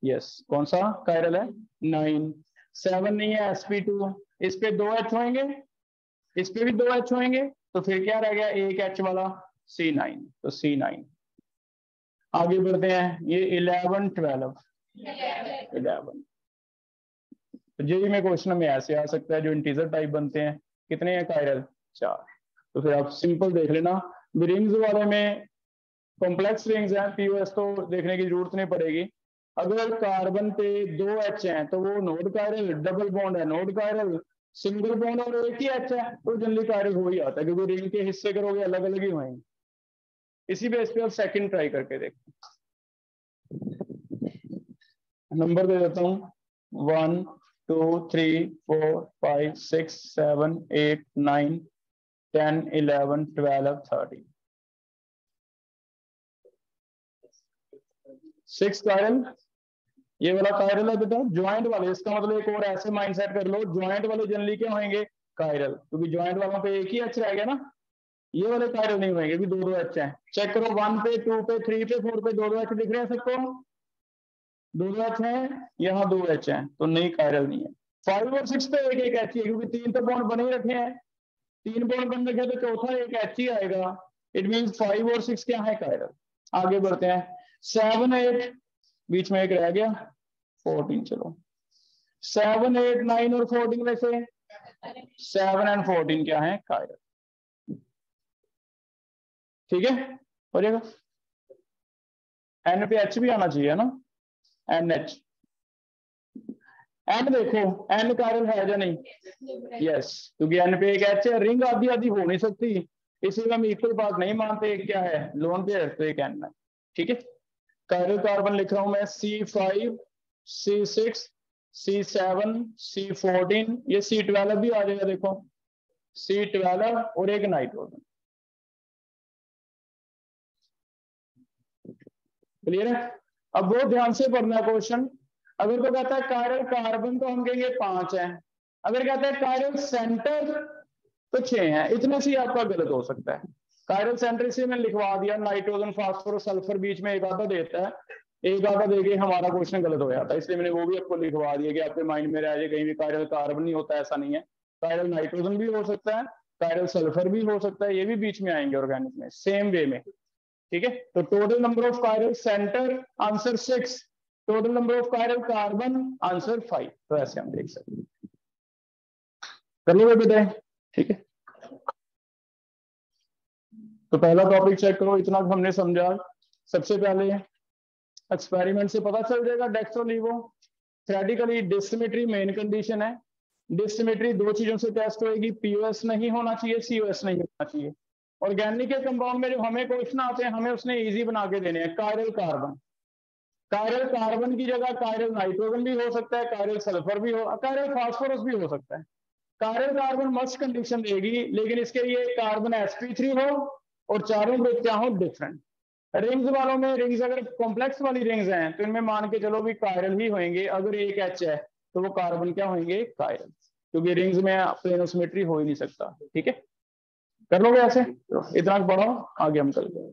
यस, कौन सा कायरल है? 9। 7 नहीं है, sp2। इस पे 2 H होंगे, इस पे भी 2 H होंगे, तो फिर क्या रह गया? एक H वाला, C9। तो C9। आगे बढ़ते हैं, ये 11 12 11। तो जेई में क्वेश्चन में ऐसे आ सकता है, जो इंटीजर टाइप बनते हैं, कितने हैं कायरल? 4। तो फिर आप सिंपल देख लेना। रिंग्स वाले में कॉम्प्लेक्स रिंग्स हैं, पीओएस तो देखने की जरूरत नहीं पड़ेगी। अगर कार्बन पे 2 H हैं तो वो नोड कायरल, डबल बॉन्ड है नोड कायरल, सिंगल बॉन्ड और एक ही H है तो जनरली कायरल हो ही आता है, क्योंकि रिंग के हिस्से करोगे अलग अलग ही होंगे। इसी बेस पे आप सेकंड ट्राई करके देखो। नंबर दे देता हूँ, 1 2 3 4 5 6 7 8 9 10 11 12 13। 6 कायरल, ये वाला कायरल है बेटा, ज्वाइंट वाले। इसका मतलब एक और ऐसे माइंड सेट कर लो, ज्वाइंट वाले जनरली क्या होंगे? कायरल, क्योंकि ज्वाइंट वालों पे एक ही H रह गया ना। ये वाले कायरल नहीं होंगे कि 2 H हैं। चेक करो, 1 पे 2 पे 3 पे 4 पे 2 H दिख रहे हैं सबको? 2 H हैं, यहाँ 2 H हैं, तो नहीं कायरल नहीं है। 5 और 6 पे एक एक H ही है, क्योंकि 3 तो बॉन्ड बने ही रखे हैं। 3 बॉन्ड बन रखे तो चौथा एक H ही आएगा। इट मीन 5 और 6 क्या है? कायरल। आगे बढ़ते हैं, 7 8, बीच में एक रह गया, 14। चलो, 7 8 9 और 14 में से 7 एंड 14 क्या है? कायरल। ठीक है, हो जाएगा। एन पे एच भी आना चाहिए ना, एन एच। एन देखो, एन कायरल है या नहीं? यस, क्योंकि एन पे एक एच है, रिंग आधी आधी हो नहीं सकती, इसलिए हम इक्वल पार्ट नहीं मानते। एक क्या है? लोन पेयर, तो एक एन है। ठीक है, कायरल कार्बन लिख रहा हूं मैं, C5 C6 C7 C14, ये C12 भी आ जाएगा। देखो, C12 और एक नाइट्रोजन। क्लियर है? अब बहुत ध्यान से पढ़ना क्वेश्चन। अगर तो कहता है कायरल कार्बन, तो हम कहेंगे 5 है। अगर कहता है कायरल सेंटर, तो 6 है। इतने से ही आपका गलत हो सकता है। कायरल सेंटर से मैंने लिखवा दिया, नाइट्रोजन फास्फोरस सल्फर बीच में एक आधा देता है, एक आधा देके हमारा क्वेश्चन गलत हो जाता है, इसलिए मैंने वो भी आपको लिखवा दिया कि आपके माइंड में रह जाए। कहीं भी कायरल कार्बन नहीं होता, ऐसा नहीं है। कायरल नाइट्रोजन भी हो सकता है, कायरल सल्फर भी हो सकता है, ये भी बीच में आएंगे ऑर्गेनिक में, सेम वे में। ठीक है, तो total number of chiral centre, answer 6। Total number of chiral carbon, answer 5। तो ऐसे हम देख सकते हैं। कर लो बेटा, ठीक है। तो पहला टॉपिक चेक करो, इतना हमने समझा। सबसे पहले एक्सपेरिमेंट से पता चल जाएगा, डेक्स्ट्रोलीवो थ्रेटिकली डिसिमेट्री मेन कंडीशन है। डिसिमेट्री 2 चीजों से टेस्ट होगी, पीओएस नहीं होना चाहिए, सीओएस नहीं होना चाहिए। ऑर्गेनिक के कंपाउंड में जो हमें क्वेश्चन आते हैं, हमें उसने इजी बना के देने हैं। कायरल कार्बन, कायरल कार्बन की जगह कायरल नाइट्रोजन भी हो सकता है, कायरल सल्फर भी हो, कायरल फास्फोरस भी हो सकता है। कायरल कार्बन मस्ट कंडीशन देगी, लेकिन इसके लिए कार्बन sp3 हो और चारों ग्रुप क्या हो? डिफरेंट। रिंग्स वालों में, रिंग्स अगर कॉम्प्लेक्स वाली रिंग्स हैं तो इनमें मान के चलो भी कायरल ही होंगे। अगर एक एच है तो वो कार्बन क्या होंगे? कायरल, क्योंकि रिंग्स में प्लेनो सिमेट्री हो ही नहीं सकता। ठीक है, कर लोगे ऐसे? तो इतना पढ़ो, आगे हम चलते हैं।